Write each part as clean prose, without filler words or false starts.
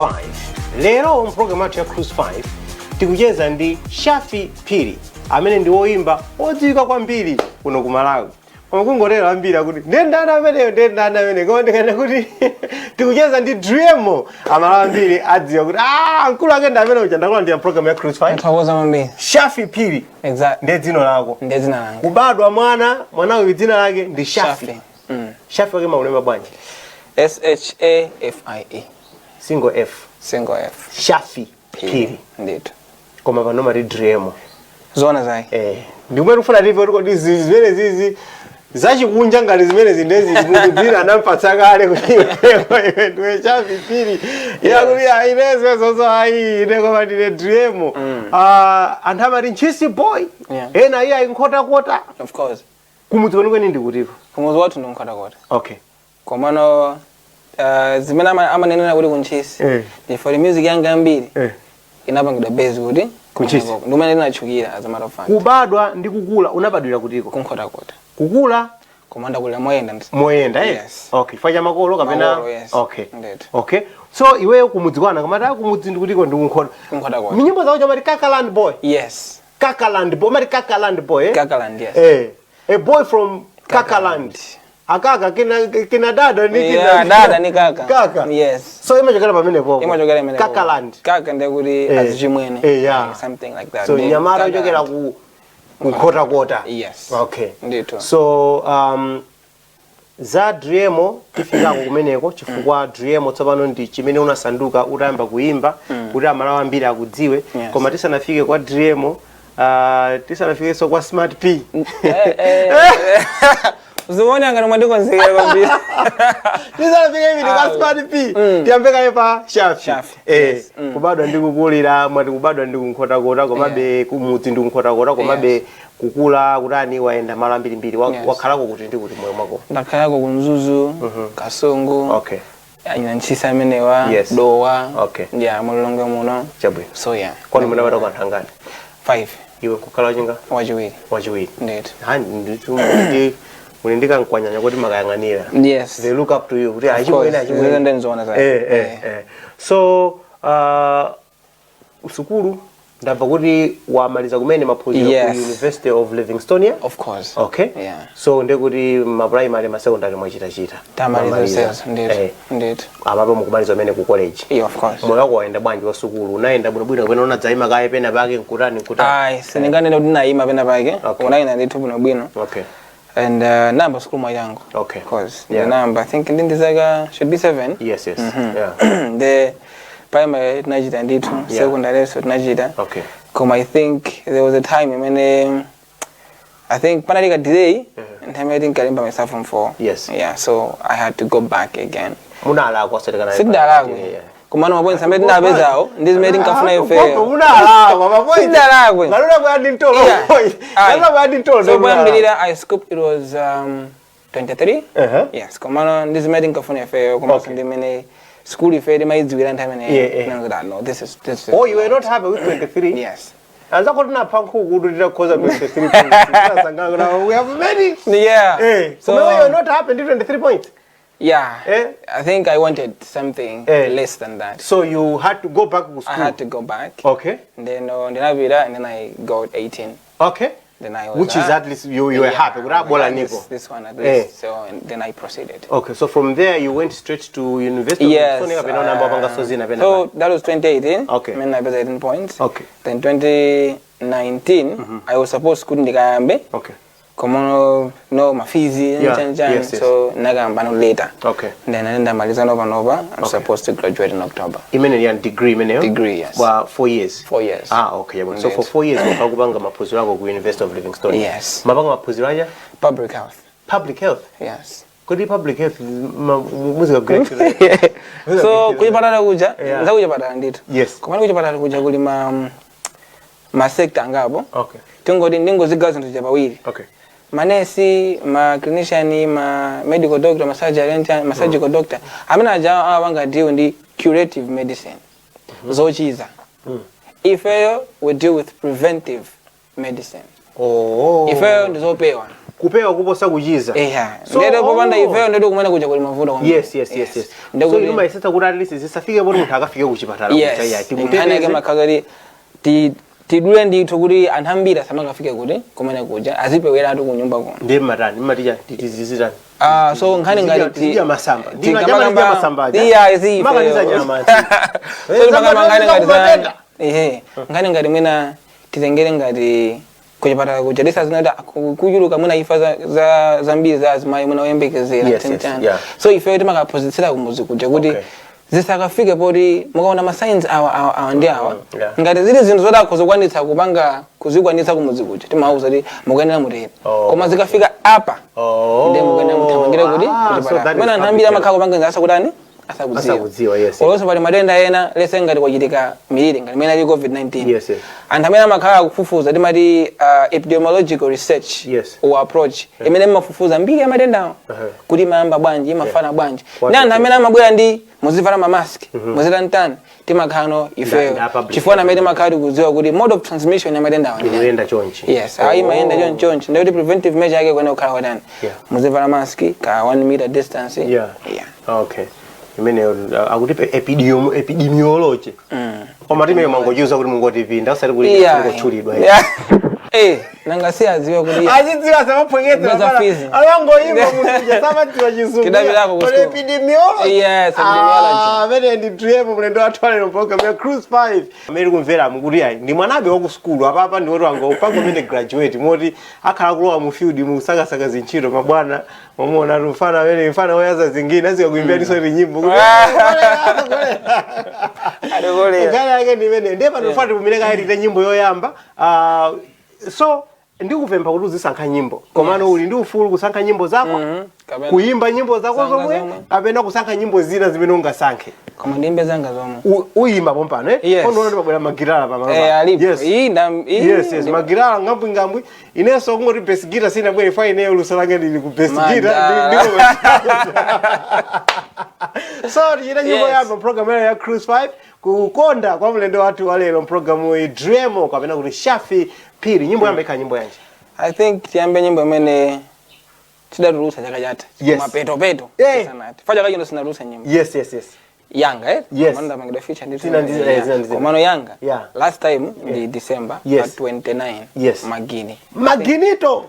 5. Lero program ya Cruise 5 tikucheza ndi Shafi Phiri amene ndi Oyimba odziwika kwambiri kuno ku Malawi. Koma kungotera ambiri kuti ndendana amene koma ndikana kuti tikucheza ndi Driemo amalawi ambiri adziwa kuti mkulu wake ndi amene uja ndakula ndi program ya Cruise 5. Nthawoza mambiri. Shafi Phiri. Exactly. Ndi dzina lako. Ndi dzina langa. Kubadwa mwana uyu dzina lake ndi Shafi. Shafi wake maulemba bwanji? SHAFIE. Single F. Single F. Shafi Phiri. Indeed. Koma pano mari Driemo. Zona zai. Ndimwe rufuna rive kuti zimene zizi zachikunja ngati zimene zindezi mukudira anampatsa kale kuti iwe Shafi Phiri yakuti inezwe zozo ayi ndekoma ndine Driemo. Anthu amati nchisi boy. Ena iye ayinkhota kota. Of course. Kumudzi kwenikweni ndi kutiko. Kumudzi wathu ndinkhota kota. Okay. Komano zimene amanenera kuti kunchisi. For the music yanga ambiri. Inapangidwa base kuti kunchisi. Ndimene ndinachukira as a matter of fact. Kubadwa ndi kukula unabadwira kutiko. Kunkhota kota. Kukula komanda kula moyenda. Moyenda yes. Okay, faja makolo kapena. Yes. Okay. Indeed. Okay. So iweyo kumudzi kwana kamata kumudzi ndi kutiko ndi kunkhota. Kunkhota kota. Minyimbo zawo chamati Kakaland boy. Yes. Kakaland boy, mari Kakaland boy. Kakaland, yes. A boy from Kakaland. Akaka kina dada ni kina. Yeah, dada ni kaka. Kaka. Yes. So imachokera pamene popo. Imachokera pamene popo. Kakaland. Kaka ndekuti azimwene. Yeah. Something like that. So nyamara uchokera ku kukhota kota. Yes. Okay. Ndito. So za Driemo tifika kumeneko chifukwa Driemo tsopano ndi chimene unasanduka utayamba kuimba kuti amalawi ambiri akudziwe koma tisanafike kwa Driemo tisanafike so kwa Smart P. Uziona ngani mwandikonzekera kwambiri. Tisanafike hivi kwa Smart P. Tiambeka yepa Shafi. Kubadwa ndi kukulira mwati kubadwa ndi kunkhota kota komabe kumudzi ndi kunkhota kota komabe kukula kutani waenda mala ambiri wakhalako kuti ndi kuti moyo mwako. Ndakhalako kunzuzu, Kasongo. Okay. Ina nchisa amenewa, dowa. Okay. Yeah, mulongo muno. Chabwe. So yeah. Kwani munabata kwa ntangani? 5. Iwe kukhala chinga? Wachiwiri. Indeed. Nditu munindika nkwanyanya kuti makayang'anira. Yes. They look up to you. Kuti achimwena. So usukulu ndabva kuti wamaliza kumene maphunziro ku University of Livingstone. Of course. Okay. Yeah. So ndekuti ma primary ma secondary mwachita. Tamaliza. Indeed. Apapo mukumaliza kumene ku college. Yeah, of course. Moyo wako waenda bwanji wa sukulu. Unaenda bwino kapena unadzaima kaye pena pake nkutani. Ayi, siningane kuti naima pena pake. Unaina ndithu bwino. Okay. And number school my yangu. Okay. Because the number I think in this should be 7. Yes. Yeah. The primary najita ndithu, secondary so najita. Okay. Come I think there was a time when I think panalika delay and I didn't get myself from 4. Yes. Yeah, so I had to go back again. Munala kwa sedekana. Sidala. Kumano mabonisa mbedi na bezao ndizi made nkafuna yofe. Munala kwa mabonisa. Sidala kwe. Ngalula kwa ndintolo. Ngalula kwa ndintolo. So when Bilida I scooped it was 23. Yes, kumano ndizi made nkafuna yofe kumano ndimene school ifede maidziwira ntame no this is Oh, you were not happy with 23? Yes. Anza kuti panku kudutira koza 23 points. Sanga we have many. Yeah. So you were not happy with 23 points? Yeah. I think I wanted something less than that. So you had to go back to school? I had to go back. Okay. And then I got 18. Okay. Then I was, which is at least you were happy with this one at least. So and then I proceeded. Okay, so from there you went straight to university. Yes. So that was 2018. Okay. When I was 18 points. Okay. Then 2019 I was supposed to Kundikayambe. Okay. Komono no mafizi so nagamba no later. Okay. Then I ended maliza nova. I'm supposed to graduate in October. Imene degree meneo? Degree, yes. Well, 4 years. 4 years. Okay. So for 4 years wakubanga maphunziro ako ku University of Livingstone. Yes. Mabanga maphunziro aja? Public health. Public health? Yes. Kodi public health muzika great. So kujipatala kuja, nza kujipatala ndito. Yes. Kumana kujipatala kuja kuli ma sector ngabo. Okay. Tungodi ndingo zigazo ntuje bawiri. Okay. Manesi, ma clinician, ma medical doctor, ma surgical doctor. Amina aja wanga deal ndi curative medicine. Zochiza. If we deal with preventive medicine. Oh. If ndizopewa. kupewa kuposa kuchiza. Ndero popanda ifeyo ndio kumene kuja kuli mavuto kwa. Yes. So ino maisesa kuti at least zisafike poti munthu akafike kuchipatala kuchaya. Nkhani kama kagari tidule ndithu kuti anthambira samakafike kuti kumene kuja azipewera atu kunyumba kuno. Ndiye matani matija titizizirani. So nkhani ngati tiya masamba. Ndina nyama masamba. Izi. Makaniza nyama. So kama nkhani ngati nkhani ngati mwina titengere ngati kuchipatala kuja disa zinada kujuluka mwina ifa za mbiri za azimayi mwina oyembekezera so ife timakapozitsira kumuzi kuja kuti zisakafike poti mukaona ma signs awa ndi awa ngati zili zinthu zodakhoza kukwanitsa kupanga kuzikwanitsa kumuzi kuja timauza kuti mukuyenera mutera koma zikafika apa ndi mukuyenera muthamangire kuti kuchipatala mwina anthambira amakhala kupanga ngasa kutani asakudziwa. Olonso pali matenda ena lese ngati kwachitika miliri ngati mwina ali COVID-19 anthu amene amakhala kufufuza timati epidemiological research or approach imene mafufuza mbiri ya matendawo kuti mayamba bwanji imafana bwanji ndi anthu amene amabwera ndi muzivala mamaski muzita ntani timakhano ifeyo chifukwa amene timakhala tikudziwa kuti mode of transmission ya matendawo iyenda chonchi imayenda chonchi ndikuti preventive measure yake kuene kukhala kwatani muzivala maski ka 1 meter distance okay imene akutipe epidemiology koma timene mangojuza kuti mungotipinda usati kuti ngotchulidwa nanga si aziwe kuti azidziwa samapwekeza alongoyimba munthu samatiwa chizungu epidemiology amene ndi Driemo mlendo wathu alero program ya Cruise 5 amene kumvera mukuti ayi ndi mwanabe wa ku school apa ndi woti wangopanga umene graduate moti akhala kulowa mu field musakasaka zintchito mabwana momona mfana amene mfana oyaza zingine azikuimbia ndiso nyimbo ngale yake ndimene ndepa ndofati kumireka ile nyimbo yoyamba so ndikupempha kuti uzisankha nyimbo komano uli ndi ufulu kusankha nyimbo zako kuimba nyimbo zako zomwe apena kusankha nyimbo zina zimene ungasankhe koma ndimbe zanga zomwe uyimba pompano kondo ndibabwera magitara pamalo yes magitara ngambwi inenso kungoti bass guitar sina bwere fa ineyo lusalanga ndili ku bass guitar ndiko so tichita nyimbo yamba program ya Cruise 5 kukonda kwa mlendo wathu walero program ya Driemo kapena kuti Shafi Piri nyimbo yamba ikha nyimbo yanje I think tiyambe nyimbo imene tidatulusa chaka chata mapeto sanati faja kaje ndo sinarusa nyimbo yes Yanga Manda mangido feature ndito komano Yanga last time ndi December 29 Maginito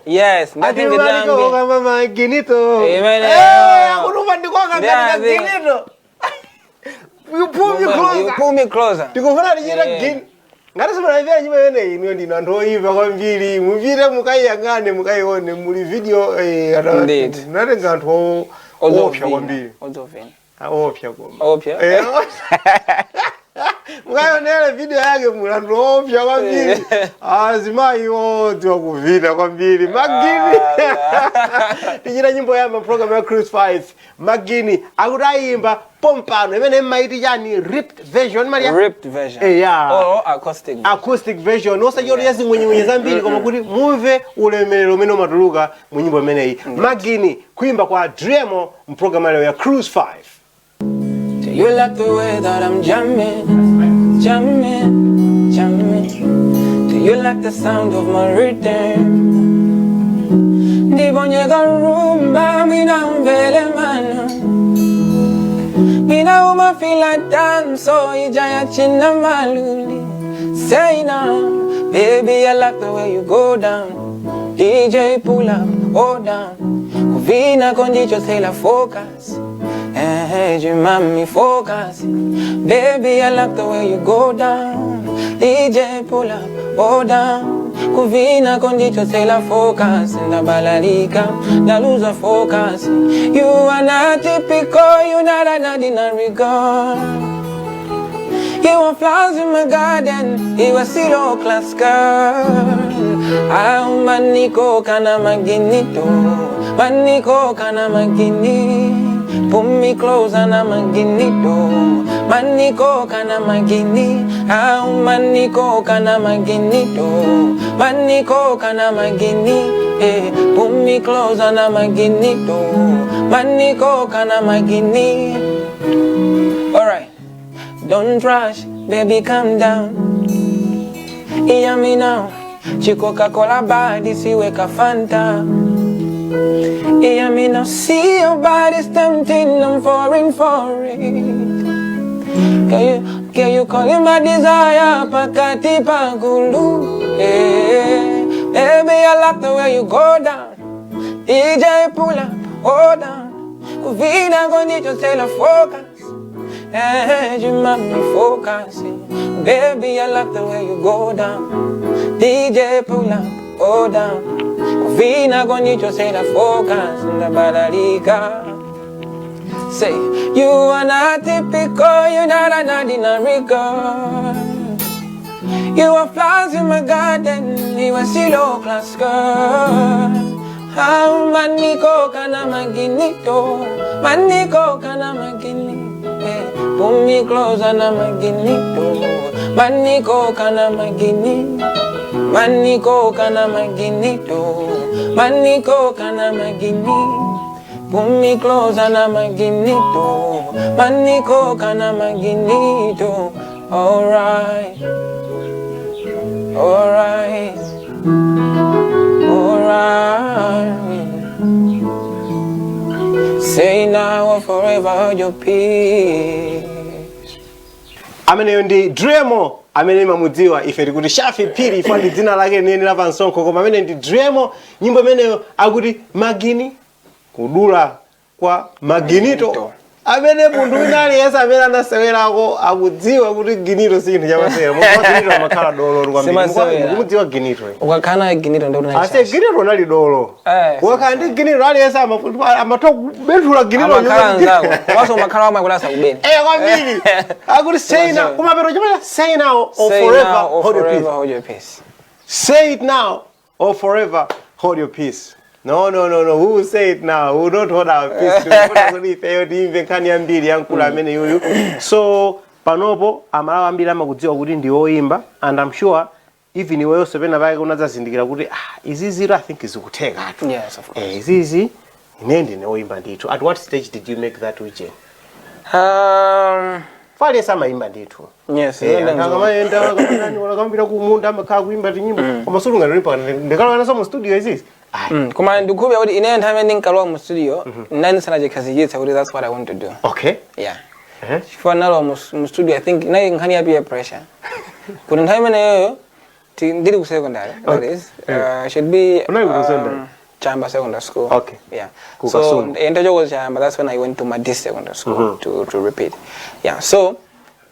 nothing the damn Maginito akuruva ndikwanga Maginito you pull me closer tikufuna tichita gini ngati simunaivera nyimbo imeneyi ino ndino anthu oyipa kwambiri mupite mukayiyang'ane mukayione muli video natenga anthu opsa kwambiri opsa mukayionera video yake muli anthu opsa kwambiri azimayi odziwa kuvina kwambiri Magini tichita nyimbo yamba program ya Cruise 5 Magini akuti ayimba pompano imene maiti yani ripped version or acoustic version osachoti yazingwenye zambiri koma kuti mumve ulemerero umene umatuluka mu nyimbo imeneyi Magini kuimba kwa Driemo mprogram lero ya Cruise 5 You like the way that I'm jamming Do you like the sound of my rhythm Ndibonyeka rumba mina umvele mano Mina uma feel like dance so ijaya china maluli Say now baby I like the way you go down DJ pull up or down Kuvina kondicho say la focus Hey, mami focus Baby I like the way you go down DJ pull up or down Kuvina kondicho say la focus Ndabalalika, na lose a focus You are not typical, you not an ordinary girl You want flowers in my garden, you a zero class girl Maniko kana maginito, maniko kana magini Pull me close and I'm a guinito Maniko kana magini Maniko kana maginito Maniko kana magini Pull me close and I'm a guinito Maniko kana magini Alright Don't rush, baby calm down Hear me now Chiko Coca-Cola body siweka Fanta Yeah, me now see your body's tempting, I'm falling for it. Can you call it my desire, pakati pagulu? Yeah, baby, I like the way you go down. DJ pull up, hold down. Kuvina go need to tell a focus. Hey, you make me focusing. Baby, I like the way you go down. DJ pull up, hold down. Kuvina go need to tell a focus. In the badalika. Say, you are not typical, you're not an ordinary girl. You are flowers in my garden, you are still class girl. How maniko kana maginito, maniko kana magini. Pull me closer na maginito, maniko kana magini. Maniko kana maginito, maniko kana magini. Pull me closer na maginito, maniko kana maginito. Alright, alright, alright. Say now or forever hold your peace. Amene ndi Driemo, amene mamudziwa ife tikuti Shafi Piri ifani dzina lake nini la Vansonko, koma amene ndi Driemo, nyimbo imeneyo akuti magini kudula kwa maginito. Amene mundu wina aliyense amene anasewerako akudziwa kuti ginito sinthu chamasera. Mukudziwa makhala dolo kwambiri. Mukudziwa ginito. Ukakana ginito ndo unachasha. Ase ginito nali dolo. Ukakana ndi ginito aliyense amatoka bethula ginito. Amakhala nzako. Waso makhala wama kulasa kubeni. Kwambiri. Akuti say now. Kuma pero chama say now or forever hold your peace. Say it now or forever hold your peace. No. Who will say it now? Who don't hold our peace? So, panopo, amalawi ambiri amakudziwa kuti ndi Oyimba, and I'm sure even iweyo sepena pake unazazindikira kuti izizi I think izikutheka atu. Yes, of course. Izizi inende ne Oyimba ndithu. At what stage did you make that region? Fale sama imba ndithu. Yes, ngamaenda wakambira kumunda amakhala kuimba tinyimbo. Koma sulunga ndilipa ndikala naso mu studio izizi. Kuma ndikubi awudi ine ntame ndinkalo mu studio nani sana je kazijitsa kuti that's what I want to do. Okay. Yeah. For nalo mu studio I think na Nkhani ya peer pressure. Kuna ntame nayo ndili ku secondary. That is should be Chamba Secondary School. Okay. Yeah. So enter was Chamba, that's when I went to Madis Secondary School to repeat. Yeah. So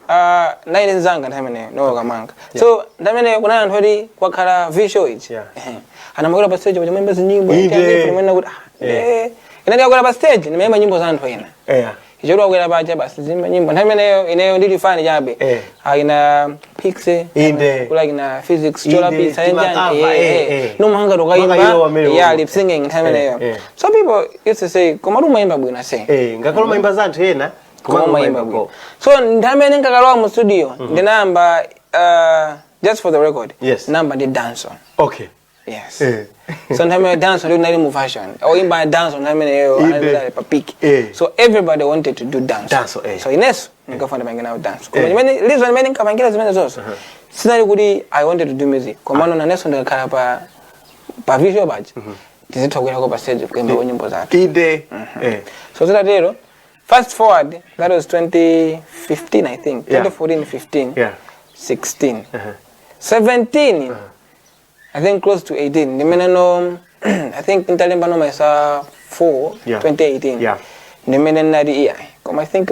nine nzanga ntame no gamanga. So ntame kuna ntwali kwa kala visuals. Yeah. Anamagora pa stage wajamemba zinyimbo kumena kuti inali akora pa stage nimemba nyimbo za anthu ena ichoro akwera pacha basi zimba nyimbo nthawi ineyo ndili fani chabe ina pixie kula ina physics chola pizza enjani nomanga tokaimba ya lip singing nthawi ineyo. So people used to say koma lumayimba bwino say ngakalo mayimba za anthu ena koma mayimba bwino. So nthawi nkakalowa mu studio ndinamba just for the record number the dancer. Okay. Yes. Sometimes I dance on the fashion. Oyimba I dance on the peak. So everybody wanted to do dance. So Ines, I found the dance. Listen, many Kamangilas also. Since I wanted to do music. Command on Ines on the Karapa visual badge. This is talking about stage of Oyimba. So that fast forward, that was 2015, I think. 2014, 15, 16, 17. I think close to 18. The men I think in Talembano myself 2018. Yeah. The men I think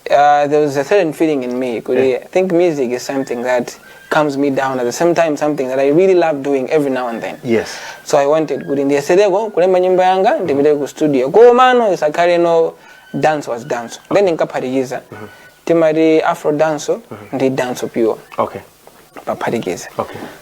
there was a certain feeling in me. I think music is something that calms me down. At the same time, something that I really love doing every now and then. Yes. So I wanted good in the Sedego, Kulemba Nyimba Yanga, the Video Studio. Go mano is a carino dance was dance. Then in Kaparigiza, Timari Afro dance, the dance pure. Okay. Okay.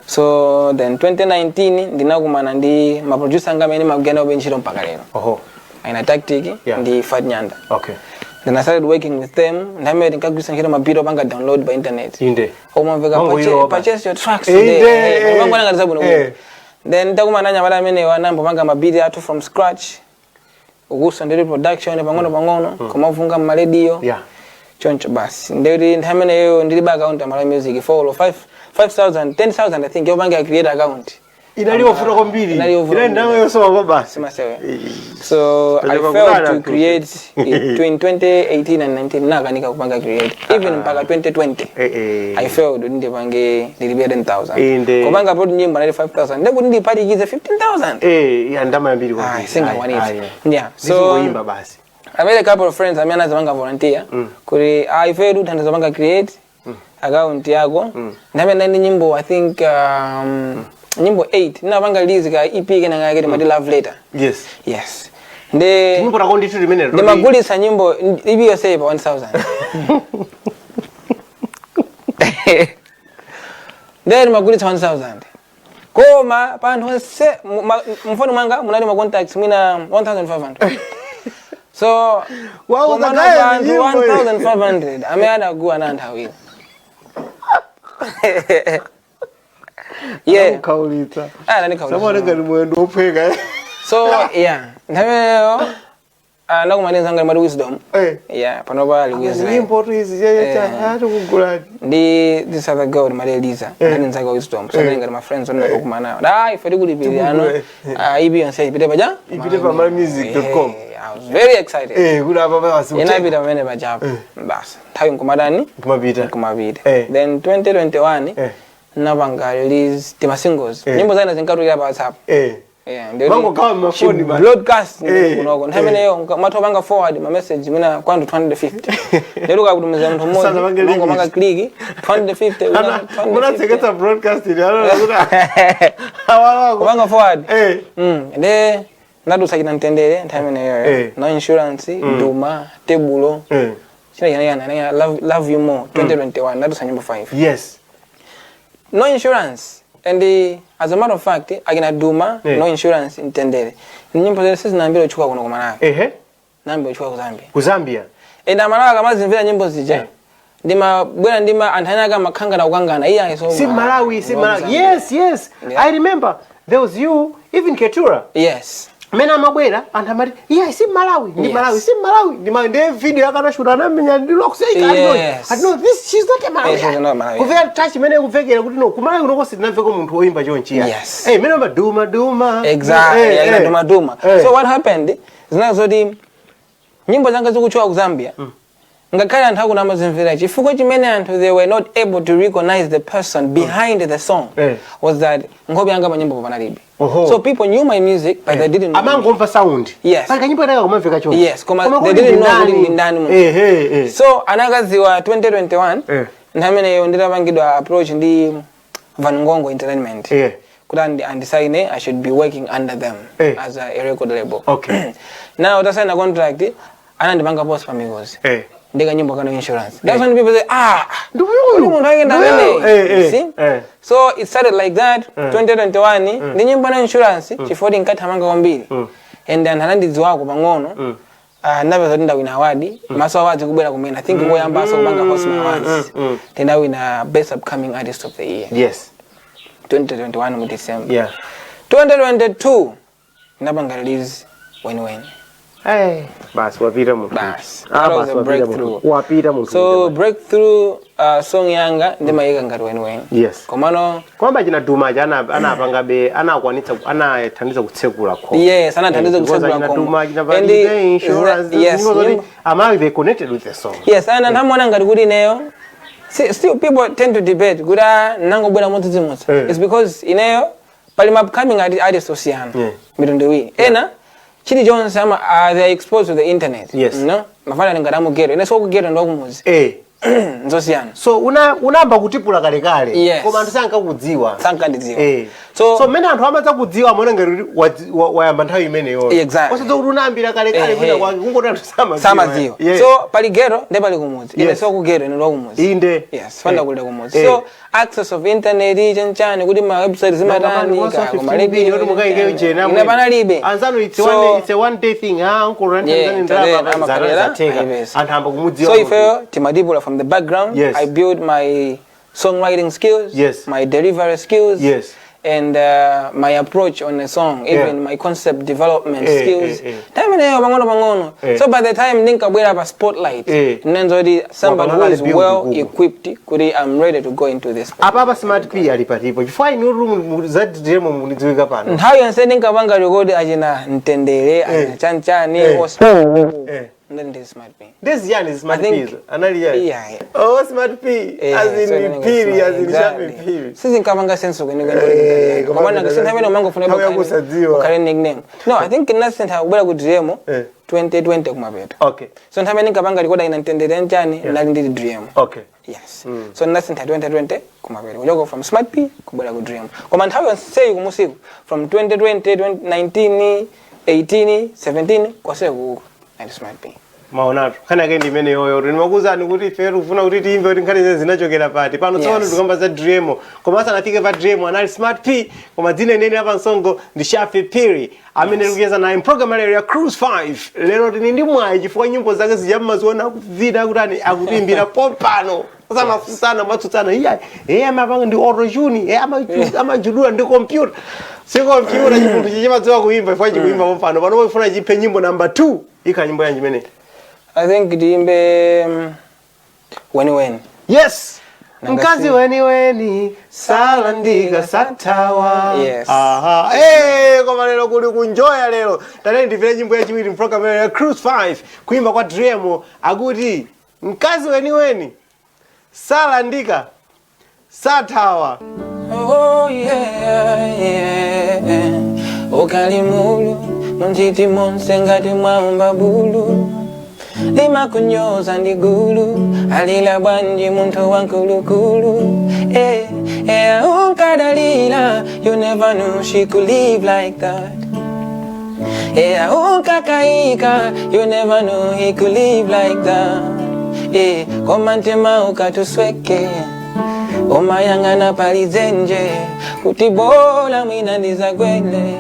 So then 2019 ndinagumana ndi ma producer ngamene magenda obenchiro mpaka lero. Aina tactic ndi Fat Nyanda. Okay. Then I started working with them. Ndame ndikagwisa ngiro mabiro banga download by internet. Inde. Omaveka purchase your tracks today. Mangwana ngalizabu no. Then ndagumana nyamala amene wanambo banga mabidi atu from scratch. Ugusa ndiri production pangono komavunga mu radio. Yeah. Choncho basi. Ndiri ndamene ndiri ba account Malawi Music for 5,000, 10,000 I think. Your bank create account. inaliwa futa kwambiri ina ndawe yosoma kwa basi simasewe so I failed to create between 2018 and 19 nakanika kupanga create even mpaka 2020 I failed ndipange ndilibe 10,000 kupanga brought nyimbo 95,000 ndipo ndipatikize 15,000 ya ndama mbili kwa singa waniti yeah so Oyimba basi I made a couple of friends amena zamanga volunteer kuri I failed to zamanga create account yako ndamena nyimbo I think nyimbo 8 ninapanga release ka EP kana ngake mati love letter yes nde nyimbo rako nditu limene ndi magulisa nyimbo EP yose pa 1,000 nde magulisa 1,000 koma panthu se mfano mwanga munali ma contacts mwina 1,500 so wow the guy 1,500 ameana kuwa na nthawi yeah kaulita nikaulita sababu ngani mwendo opheka so yeah ndameyo nakumaliza ngani Malawisdom yeah panopa liwezi nyimbo tu hizi hata kugula ndi this other girl Maleliza ndani nzaka wisdom so ngani my friends on kumana ifedi kulipili ano ibi onse ipite paja ipite pa malawisdamusic.com I was very excited kula baba wasuti inabita mene bajabu bas tayo nkumadani kumabita then 2021 nabanga release tema singles nyimbo zina zinkatu ya WhatsApp yeah bango kama mafoni ba broadcast kunoko nthameneyo matobanga forward ma message mina kwandu 250 leruka kuti mzee mtu mmoja bango manga click 250 unatseketa broadcast ile banga forward nde ndadusa kina ntendere nthameneyo no insurance nduma tebulo china love you more 2021 ndadusa nyimbo 5 yes no insurance and as a matter of fact akina duma no insurance intendere nyimbo zile sisi naambia chuka kuno kwa Malawi naambia chuka ku Zambia enda Malawi kama zimvira nyimbo zije ndima bwana ndima anthanya kama kanga na ukangana iya so si Malawi yes I remember there was you even Ketura yes mena mabwera anthamati si Malawi ndi Malawi si Malawi ndi video yakanashuta namenya ndilo kuseka I know this she's not a Malawi kuvera touch mene kuvekera kuti no kumalawi kunoko sitinamveko munthu oyimba chonchiya mene ma duma exactly duma so what happened zinazoti nyimbo zanga zikuchwa ku Zambia ngakhale anthu akuna mazimvera chifukwa chimene anthu they were not able to recognize the person behind the song was that ngobe yanga manyimbo panalibe so people knew my music but they didn't know amangomva sound paka nyimbo yanga kumamveka chonchi yes they didn't know really ndani so anakaziwa 2021 ntamene nditapangidwa approach ndi Wanu Entertainment kuti andisaine I should be working under them as a record label now tasaina contract anandipanga post pamikozi ndeka nyimbo kana insurance that's when people say see so it started like that 2021 ndi nyimbo na insurance chifoti nkathamanga kwambiri and then anandidziwako pang'ono ndapeza ndawina award maso awards kubwera kumene I think ngoyamba so kubanga Hosma Awards ndawina best upcoming artist of the year yes 2021 mu December 2022 ndabanga release when bas wapita mu bas breakthrough wapita mu so breakthrough song yanga ndimayika ngati when yes komano kwamba china duma jana anapanga be anakwanitsa anathandiza kutsekula kho yes anathandiza kutsekula kho duma china validate insurance yes among they connected with the song yes and ndamona ngati kuti neyo still people tend to debate kuda nangobwera modzidzimutsa it's because ineyo pali upcoming artists osiyana mitundu iwiri ena chili jonse ama they are exposed to the internet no mafana ngadamu gero ine so kugero ndo kumuzi nzosiyana so unamba kutipula kale koma anthu sankakudziwa so mene anthu amadza kudziwa amone ngati wayamba nthawi imene yo osadza kuti unambira kale kwina kwake kungoti anthu samadziwa so pali gero ndi pali kumuzi ine so kugero ine ndo kumuzi inde yes fanda kulira kumuzi so access of internet chanchani kuti ma website zimatani koma lebi kuti mukaike jena ine panalibe anzano it's a one day thing uncle ranting ndaba anthu amba kumudziwa so ife timadibula from the background I build my songwriting skills my delivery skills and my approach on the song, even my concept development skills. So by the time Ninka will have a spotlight, and then already somebody who is well equipped, I'm ready to go into this. Apa smart P alipatipo. Before no room that Driemo munizuika pana. How you say Ninka banga yogodi ajina ntendere ajina chanchani and then this smart P. This Yan is smart P. Another yeah. Oh, smart P. As in P, as in sharp P. Since Kabanga sense of nickname. No, I think in that sense how well good Driemo 2020 kumabeta. Okay. So ntamani kabanga record inatendere njani na ndidi Driemo. Okay. Yes. So in that sense 2020 kumabeta. We go from smart P kubela good Driemo. Comment how you say kumusiku from 2020, 2019, 18, 17 kwa seko and smart P. Maonato kana kendi mene yoyo nimakuzani kuti feru ufuna kuti timve kuti nkhani zinachokera pati pano tsono tikamba za Driemo koma asanafike pa Driemo anali smart P koma dzine nene apa nsongo ndi Shafi Piri amene tikuyeza naye program ya Cruise 5 lero tini ndi mwayi chifukwa nyimbo zake zijamaziona kuvina kuti akupimbira popano samafusana matsutsana amapanga ndi auto-tune amajulula ndi computer si computer chinthu chichimadziwa kuimba ifwa chikuimba popano pano poifuna chiphe nyimbo number 2 ika nyimbo yanji mene I think diimbe Weni. Yes. Mkazi weni salandika satawa. Yes. Aha. Koma lero kuli kunjoya lero. Tane ndivile nyimbo ya chiwiri program ya Cruise 5 kuimba kwa Driemo akuti mkazi weni salandika satawa. Oh yeah. Okalimulu mnjiti monsengati mwaumba bulu. Lima kunyoza ndigulu alila banji muntu wankulukulu unkadalila you never knew she could live like that unkakaika you never knew he could live like that komantema ukatusweke umayangana palizenje kutibola mwina ndizagwele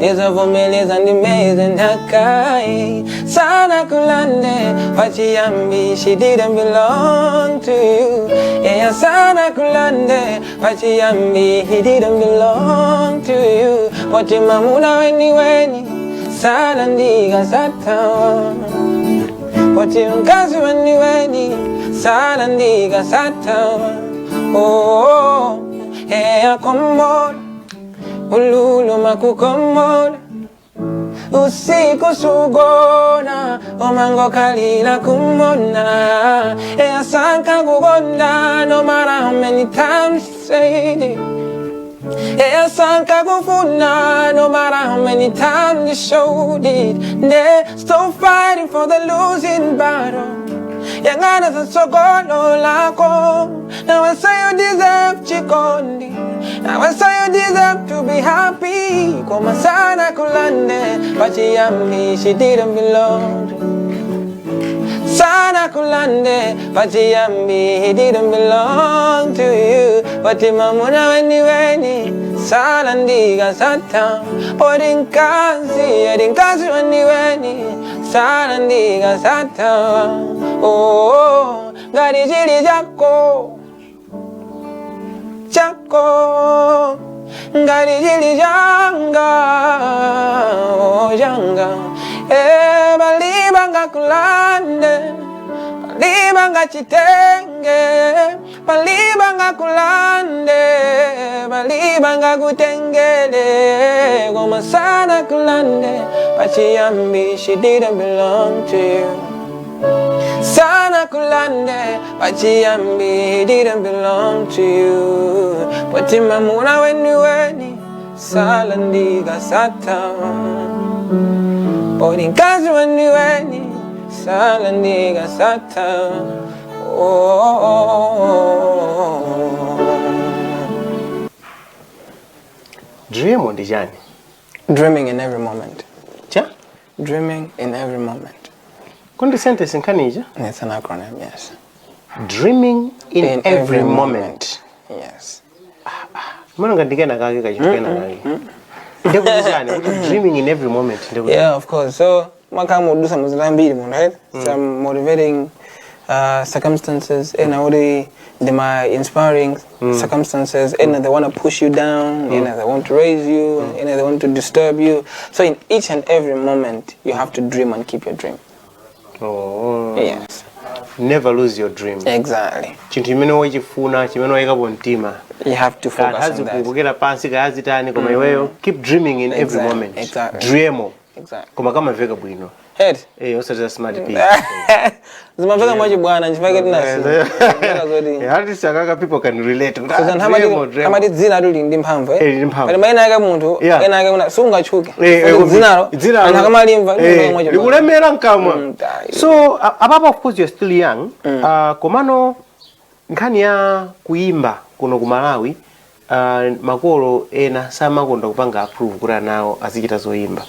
nizavumeleza ndimeze ndakai sana kulande pachiyambi she didn't belong to you sana kulande pachiyambi he didn't belong to you watimamuna weni salandika satawa watimkazi weni salandika satawa komora ululu makukomola usiku sugona omango kalila kumona sanka kugonda no matter how many times you say it sanka kufuna no matter how many times you showed it they're still fighting for the losing battle Yangana sa sogolo lako now I say you deserve chikondi now I say you deserve to be happy Koma sana kulande pachiyambi she didn't belong Sana kulande pachiyambi he didn't belong to you Watimamuna weni salandiga sata Odinkazi weni salandiga sata Gari jili jako Gari jili janga Balibanga kulande Balibanga chitenge Balibanga kulande Balibanga kutengele Goma sana kulande Pachiyambi she didn't belong to you Sana kulande pachiyambi he didn't belong to you Watimamuna weni salandiga satawa Odinkazi weni salandiga satawa Driemo ndi chani? Dreaming in every moment. Cha? Dreaming in every moment. Kundi sentence nkhani ija? It's an acronym, yes. Dreaming in every moment. Yes. Mwana ngandikena kake kachitukena kake. Dreaming in every moment. Yeah, of course. So, makamu dusa muzilambiri, right? Some motivating circumstances, and already my inspiring circumstances, and they want to push you down, and they want to raise you, and they want to disturb you. So in each and every moment, you have to dream and keep your dream. Oh. Yes. Never lose your dream. Exactly. Chintu chimene wachifuna chimene wayika mtima. You have to focus on that. Kukera pansi kazitani koma iweyo keep dreaming in every moment. Exactly. Driemo. Exactly. Koma kama veka bwino. Head. Osati smart people. Zimaveka mwachi bwana nchifake tinasi. Artists akaka people can relate. Hamati dzina ruli ndi mphamvu mphamvu. Pali maina yake munthu ena yake muna sungachuke. Dzinalo anakamalimva likulemera nkamwa. So apapo of course you're still young. Komano nkhani ya kuimba kuno ku Malawi makolo ena samakonda kupanga approve kuti nawo azichita zoimba.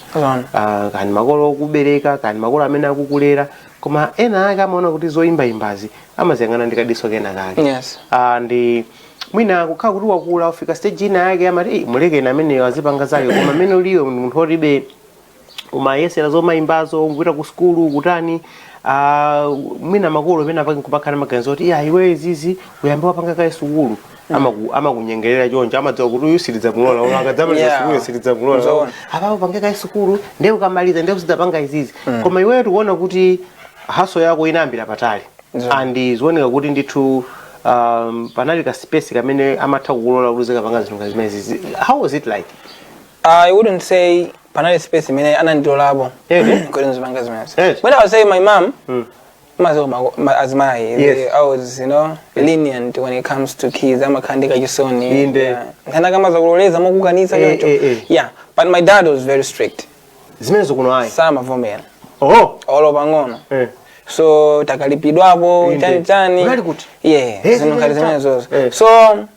Kani makolo okubereka kani makolo amene akukulera koma ena ake amaona kuti zoimba imbazi amaziyang'ana ndikadiso kena kake. Yes. Ndi mwina kukhala kuti wakula ufika stage ina yake amati muleke ina amene azipanga zake koma amene uliwe munthu olibe umayesera zomaimbazo ngwira ku skulu kutani mwina makolo amene apake kupakhala maganizo kuti iwe izizi uyambiwa panga kaye sukulu amakunyengerera choncho amadziwa kuti uyu siliza mulola akadzamaliza sukulu siliza mulola apapo pange kaye sukulu ndiye ukamaliza ndiye uzidzapanga izizi koma iweyo tikuona kuti haso yako inambira patali and zioneka kuti ndithu panali ka space kamene amatha kukulola kuti uzikapanga zinthu ngazimene zizi. How was it like? I wouldn't say panali space imene anandilolabo kuti nzipanga zimene. When I was saying my mom as my I was, lenient when it comes to kids. I'm a kandika jisoni. Yeah, but my dad was very strict. Sama vomera. Oh, all over ngono. So takalipidwabo chani. Very good. Yeah, so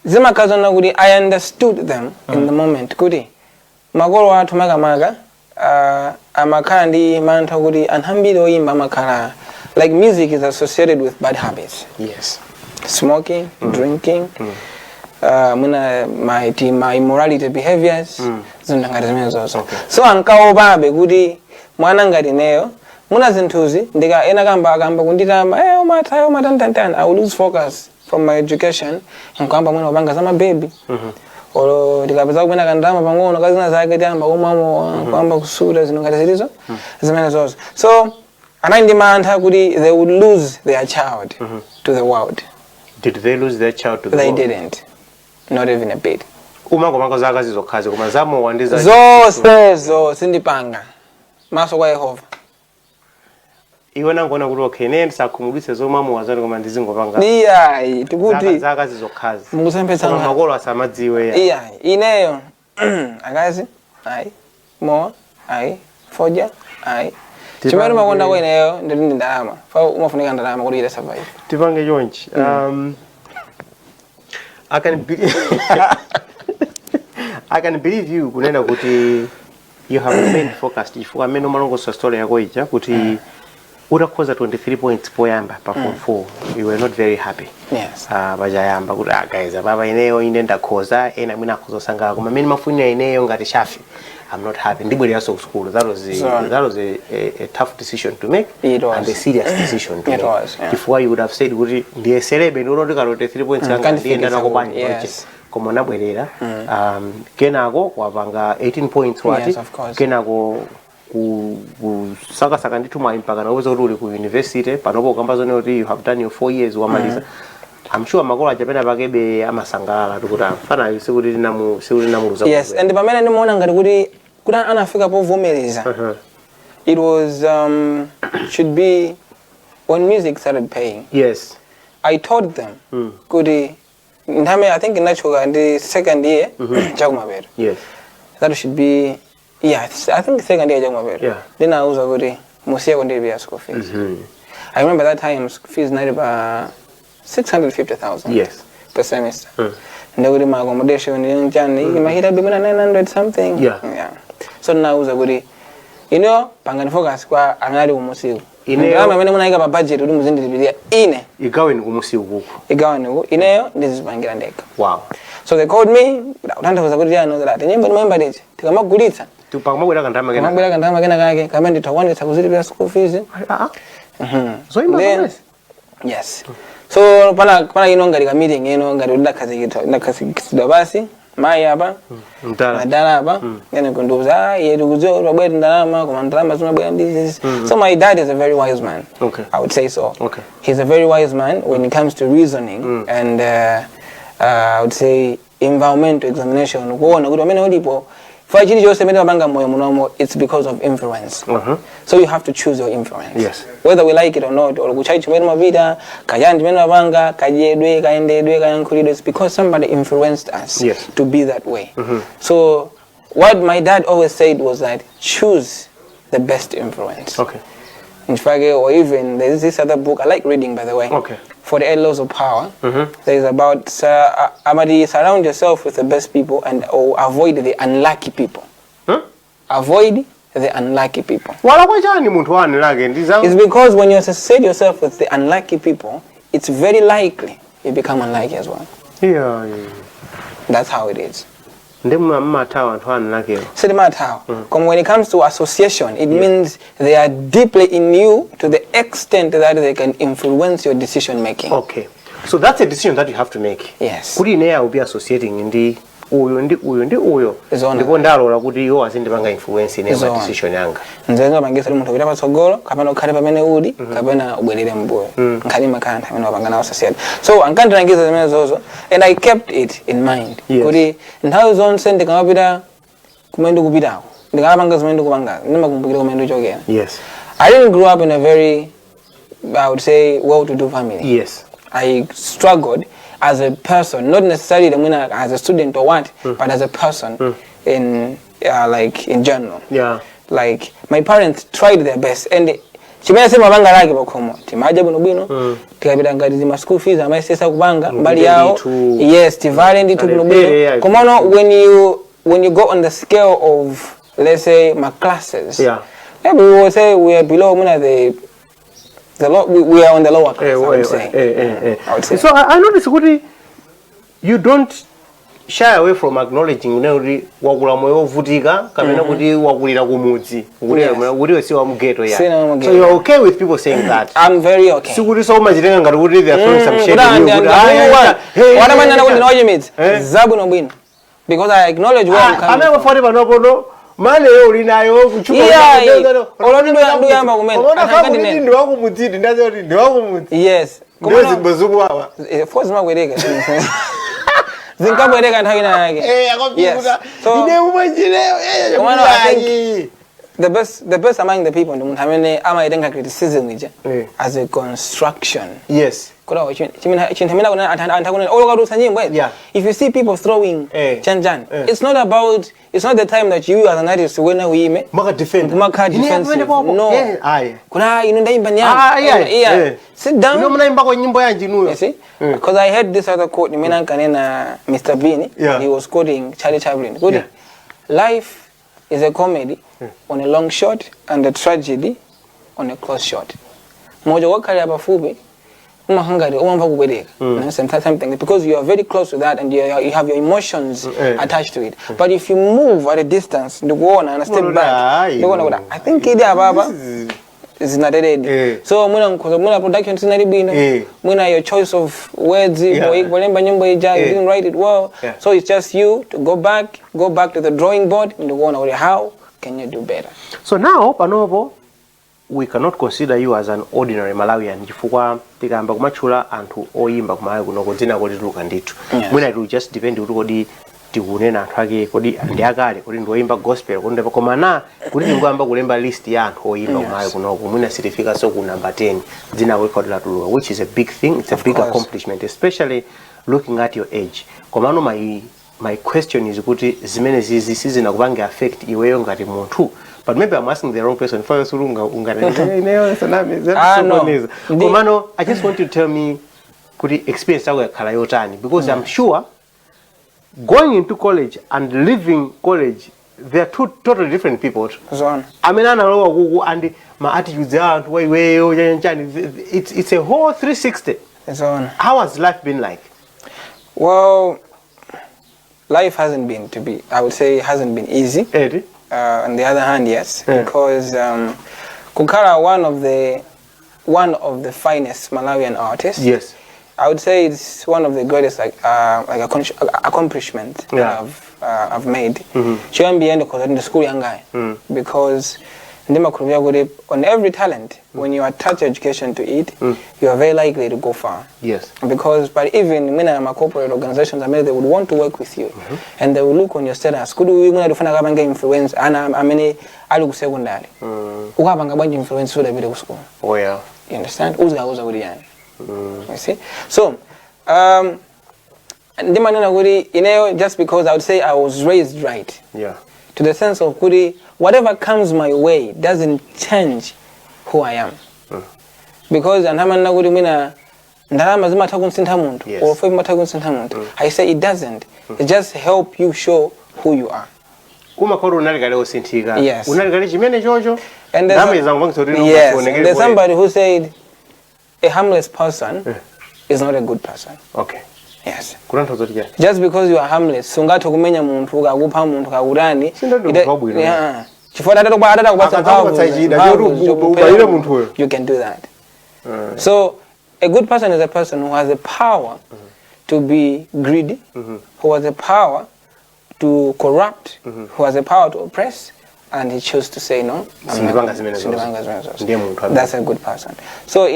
zima kazona kuti I understood them in the moment. Kuti magolo watu maga amakandi mantha kuti anhambire oyimba amakhala like music is associated with bad habits. Yes. Smoking, drinking, my immorality behaviors, so ankaobabe kuti mwana ngati neyo muna zinthuzi ndika ena kamba kunditamba umatantantana I will lose focus from my education nkamba mwana wabanga zama baby. Olo tikapeza kupena kandama pang'ono kazina zake tamba umamo kwamba kusura zinongati zilizo zimene zonse. So anandimantha kuti they would lose their child to the world. Did they lose their child to the world? They didn't. Not even a bit. Umangomako zaka zizokhazi koma zamo wandiza zonsezo sindipanga maso kwa Yehova. Iwe nangona kuti okay nene sakhumulise zomamo wazani koma ndizingopanga. Iyayi tikuti zaka zizokhazi. Mungusemphetsa makolo asamadziwe ya. Iyayi ineyo akazi ayi mowa ayi foja ayi chimene makonda kwa ineyo ndiri ndalama fa umafunika ndalama kuti ita survive. Tipange chonchi. I can believe you kunena kuti you have remained focused. If amene umalongosa story yako ija kuti utakhoza 23 points poyamba pa form 4 you were not very happy. Yes. Bajayamba kuti guys baba ineyo ine ndakhoza ena mwina akhoza koma amene mafunira ineyo ngati shafi I'm not happy. Ndibwera so school. That was a tough decision to make. It was. And a serious decision to make. It was. Yeah. If why you would have said kuti ndiye celebe ndinotika 3 points anga ndiye ndanako bani. Yes. Koma nabwerera kenako wapanga 18 points wati kenako kusaka ndituma impaka na uwezo uli ku university panopo kamba zone kuti you have done your 4 years wamaliza. I'm sure makolo ajapena pakebe amasangalala kuti afana sikuti namuruza. Yes, and pamene ndimuona ngati kuti anafika povomereza. It was should be when music started paying. Yes. I told them kuti I think in the second year Jagumabere. Yes. That should be I think second year Jagumabere. Yeah. Then I was kuti musiya kundibya school fees. I remember that time fees not about 650,000. Yes. Per semester. And they would my accommodation in Johnny, my head 900 something. Yeah. So now was a goodie. Pangan focus kwa another music. Ineo mene muna ika budget uli muzindi bidia ine. Igawe ni kumusiku huko. Igawe ni ineo this is bangira ndeka. Wow. So they called me. Utanda was a good know that. Nyimbo remember it. Tikamagulitsa. Tupangwa kandama kena. Kena kake. Kama nditawani takuzidi bila school fees. So then, yes. So pana ngati ka meeting ngati ndakhazikisidwa basi mai apa ndala apa ngene kunduza yedu kuzo babwera ndalama koma ndalama zimabwera ndi so my dad is a very wise man. Okay. I would say so. Okay. He's a very wise man when it comes to reasoning and I would say environmental examination kuona kuti amene ulipo for chili chose mene mabanga moyo munomo, it's because of influence. So you have to choose your influence. Yes. Whether we like it or not, or kuchai chimene mavita kayandi mene mabanga kajedwe kaendedwe kayankhulidwe, it's because somebody influenced us to be that way. So what my dad always said was that choose the best influence. Okay. In fact, or even there's this other book I like reading, by the way. Okay. For the 8 Laws of Power, there's about Amadi, surround yourself with the best people and avoid the unlucky people. Avoid the unlucky people. It's because when you associate yourself with the unlucky people, it's very likely you become unlucky as well. Yeah. That's how it is. So the matter. When it comes to association, it means they are deeply in you to the extent that they can influence your decision making. Okay. So that's a decision that you have to make. Yes. Could you be associating in the uyo ndipo ndalola kuti iwo azindipanga influence ine ma decision yanga nzenga mangisa munthu kuti patsogolo kapena ukhale pamene uli kapena ubwerere mbuyo nkhani makantha amene wapanga nawo associate. So ankandirangiza zimene zozo and I kept it in mind kuti nthawi zonse ndikamapita kumene ndikupitako ndikamapanga zimene ndikupanga ndimakumbukira kumene ndichokera. Yes. I didn't grow up in a very, I would say, well-to-do family. Yes. I struggled as a person, not necessarily as a student or what, but as a person in like in general. Yeah. Like my parents tried their best, and chimene sema banga lake bakhomo timaje buno bwino tikapita ngati zima school fees amaisesa kubanga mbali yao. Yes, tivale ndi buno bwino. Komono when you go on the scale of, let's say, my classes, maybe we will say we are below we are on the lower class, I would say. So I notice you don't shy away from acknowledging wakula moyo vutika kamena kuti wakulira kumudzi kuti si wa mugeto ya. So you're okay with people saying that? I'm very okay. Sikuti so machitenga ngati kuti they are throwing some shade at you. What am I not going to Oyimba? Zabu no win. Because I acknowledge where I'm coming from. I'm for panopono mane yo ulinayo kuchuka ndiyamba kumene akakati ndi wako mudzidi ndazi kuti ndi wako mudzi. Yes. Kumene zimbozungu awa. Force makwereka. Zinkabwereka nthawi yake. Yes. So ine umanjileyo I think the best among the people ndimuntu amene amaitenga criticism ija as a construction. Yes. If you see people throwing chanjan, it's not the time that you as an artist when we defend. No. Sit down. You see? Because I heard this other quote, Mr. Bean, he was quoting Charlie Chaplin. Life is a comedy on a long shot and a tragedy on a close shot. Because you are very close to that and you have your emotions attached to it. But if you move at a distance, you go on and step back, I think it's not dead. So muna production muna your choice of words, you didn't write it well. So it's just you to go back to the drawing board and go on how can you do better. So now panopo we cannot consider you as an ordinary Malawian chifukwa tikamba kumachula anthu oyimba kumalawi kuno kudzina kuti tuluka ndithu. Mwina it will just depend kuti kodi tikunena anthu ake kodi ndi akale kodi ndi oyimba gospel kodi ndipo koma kuti tikuyamba kulemba list ya anthu oyimba kumalawi kuno mwina sitifika so ku number 10 dzina wekho latuluka, which is a big thing. It's a big accomplishment, especially looking at your age. Komano my question is kuti zimene zizi sizinakupanga affect iweyo ngati munthu. But maybe I'm asking the wrong person. Komano, I just want you to tell me could experience yotani, because I'm sure going into college and leaving college, they are two totally different people. I mean, and my attitudes are it's a whole 360. How has life been like? Well, life hasn't been easy. On the other hand, yes, because Kukara, one of the one of the finest Malawian artists. Yes. I would say it's one of the greatest accomplishments I've made. She won't be in the school young guy because on every talent, when you attach education to it, you are very likely to go far. Yes. Because, but even when I'm a corporate organizations, I mean, they would want to work with you, and they will look on your status. Could we going to find out influence? And I mean, I look secondary. Who have a influence to the video school? Oh yeah. You understand? Who's the you see? So, just because I would say I was raised right. Yeah. To the sense of whatever comes my way doesn't change who I am. Because I say it doesn't. It just help you show who you are. Yes. And there's somebody who said a harmless person is not a good person. Okay. Yes. Just because you are harmless, you can do that. So a good person is a person who has the power to be greedy, who has the power to corrupt, who has the power to oppress, and he chose to say no. That's a good person. So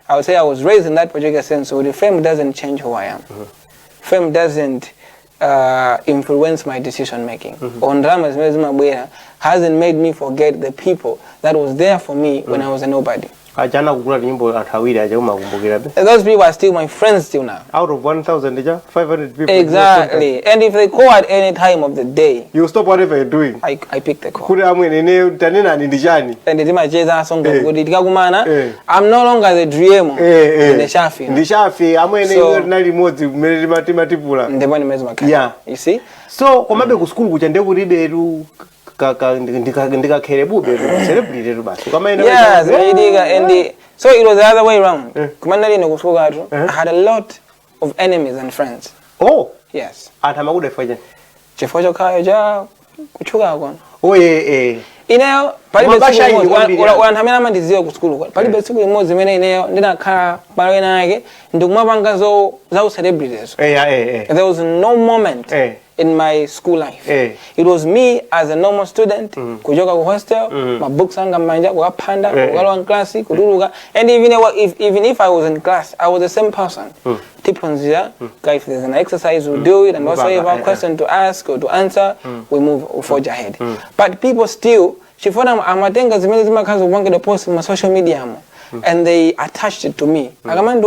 I would say I was raised in that particular sense, so the fame doesn't change who I am. Fame doesn't influence my decision making. Hasn't made me forget the people that was there for me when I was a nobody. Those people are still my friends till now. Out of 1,500 people. Exactly. And if they call at any time of the day, you stop whatever you're doing. I pick the call. And I'm no longer the Driemo in the Shafi. Yeah. You see? So, school yes, and so it was the other way around. I had a lot of enemies and friends. Oh, yes. Oh, yeah. There was no moment in my school life. It was me as a normal student, kujoka ku hostel, my books anga manja ku panda, ku class, and even if I was in class, I was the same person. If there's an exercise, we do it, and also if a question to ask or to answer, we forge ahead. But people still, the post on my social media, and they attached it to me. I'm with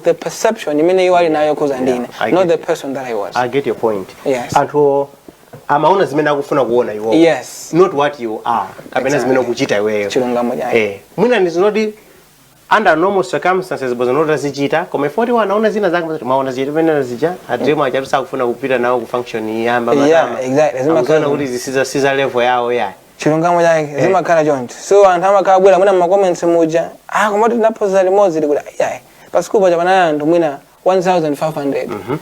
the perception, not the person that I was. I get your point. Yes. Yes. Not what you are. Exactly. Under normal circumstances, but not as a cheetah. Come 41 owners in a Zanga, a dreamer just out for now function. Yeah, exactly. This is a Caesar level. Yeah. So and how when I'm comments muja, come out in that position more but school 1,500.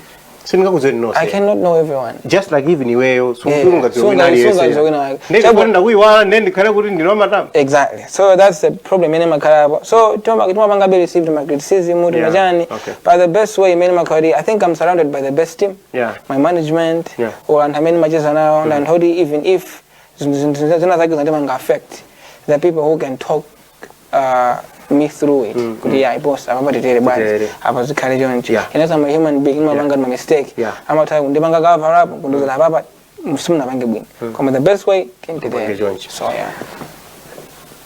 I cannot know everyone. Just like even you exactly. So that's the problem in Makarabo. So Tomaka received my criticism, but the best way in I think I'm surrounded by the best team. Yeah. My management, or and even if affect the people who can talk me through it. I boss, I'm about to tell you I was a carriage on. I'm a human being, my mistake. I'm not talking about the best way came to the so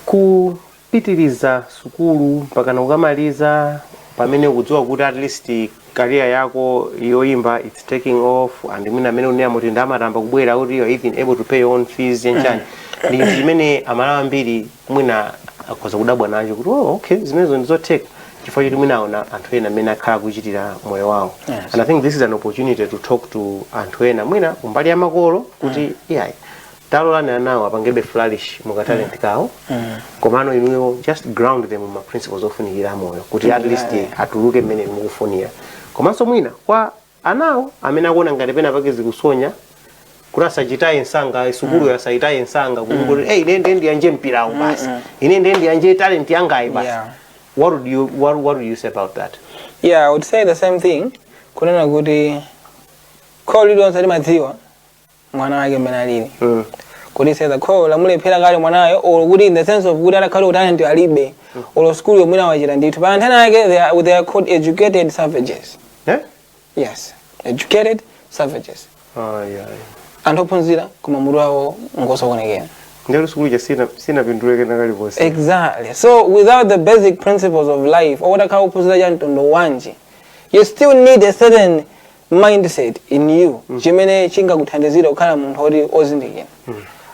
kupitiriza sukulu mpaka ukamaliza pamene ukudziwa kuti at least career yako yoimba it's taking off and mwina amene unena kuti ndamatamba kubwera kuti you're even able to pay your own fees yenchani ndi zimene amalawa ambiri mwina akhoza kudabwa nacho kuti okay zimenezo ndizoteka chifukwa choti mwina aona anthu ena amene akhala kuchitira moyo wawo. And I think this is an opportunity to talk to anthu ena mwina kumbali ya makolo kuti talolani anawo apangebe flourish muka talent kawo komano inuyo just ground them ma principles ofunikira moyo kuti at least atuluke mmene mukufunira komanso mwina kwa anawo amene akuona ngati pena pake zikusonya kurasa chitai nsanga isukulu ya saitai nsanga kuti hey ine ndi anje mpira basi ine ndi anje talent yanga basi. What would you say about that? Yeah, I would say the same thing. Kunena kuti call you sali madziwa mwana wake mbenalini. Kuti say the call amulephera kale mwanayo or kuti in the sense of kuti alakhale talent alibe or school yomwina wachira ndithu pa anthena yake they are called educated savages. Yes, educated savages. Antophunzira koma mutu wawo ngosokonekera. Ndelo school je sina pinduleke nakali bosi. Exactly. So without the basic principles of life or the kauphunzira ya ntondo wanje, you still need a certain mindset in you. Chimene chinga kuthandizira ukhala munthu oti ozindikira.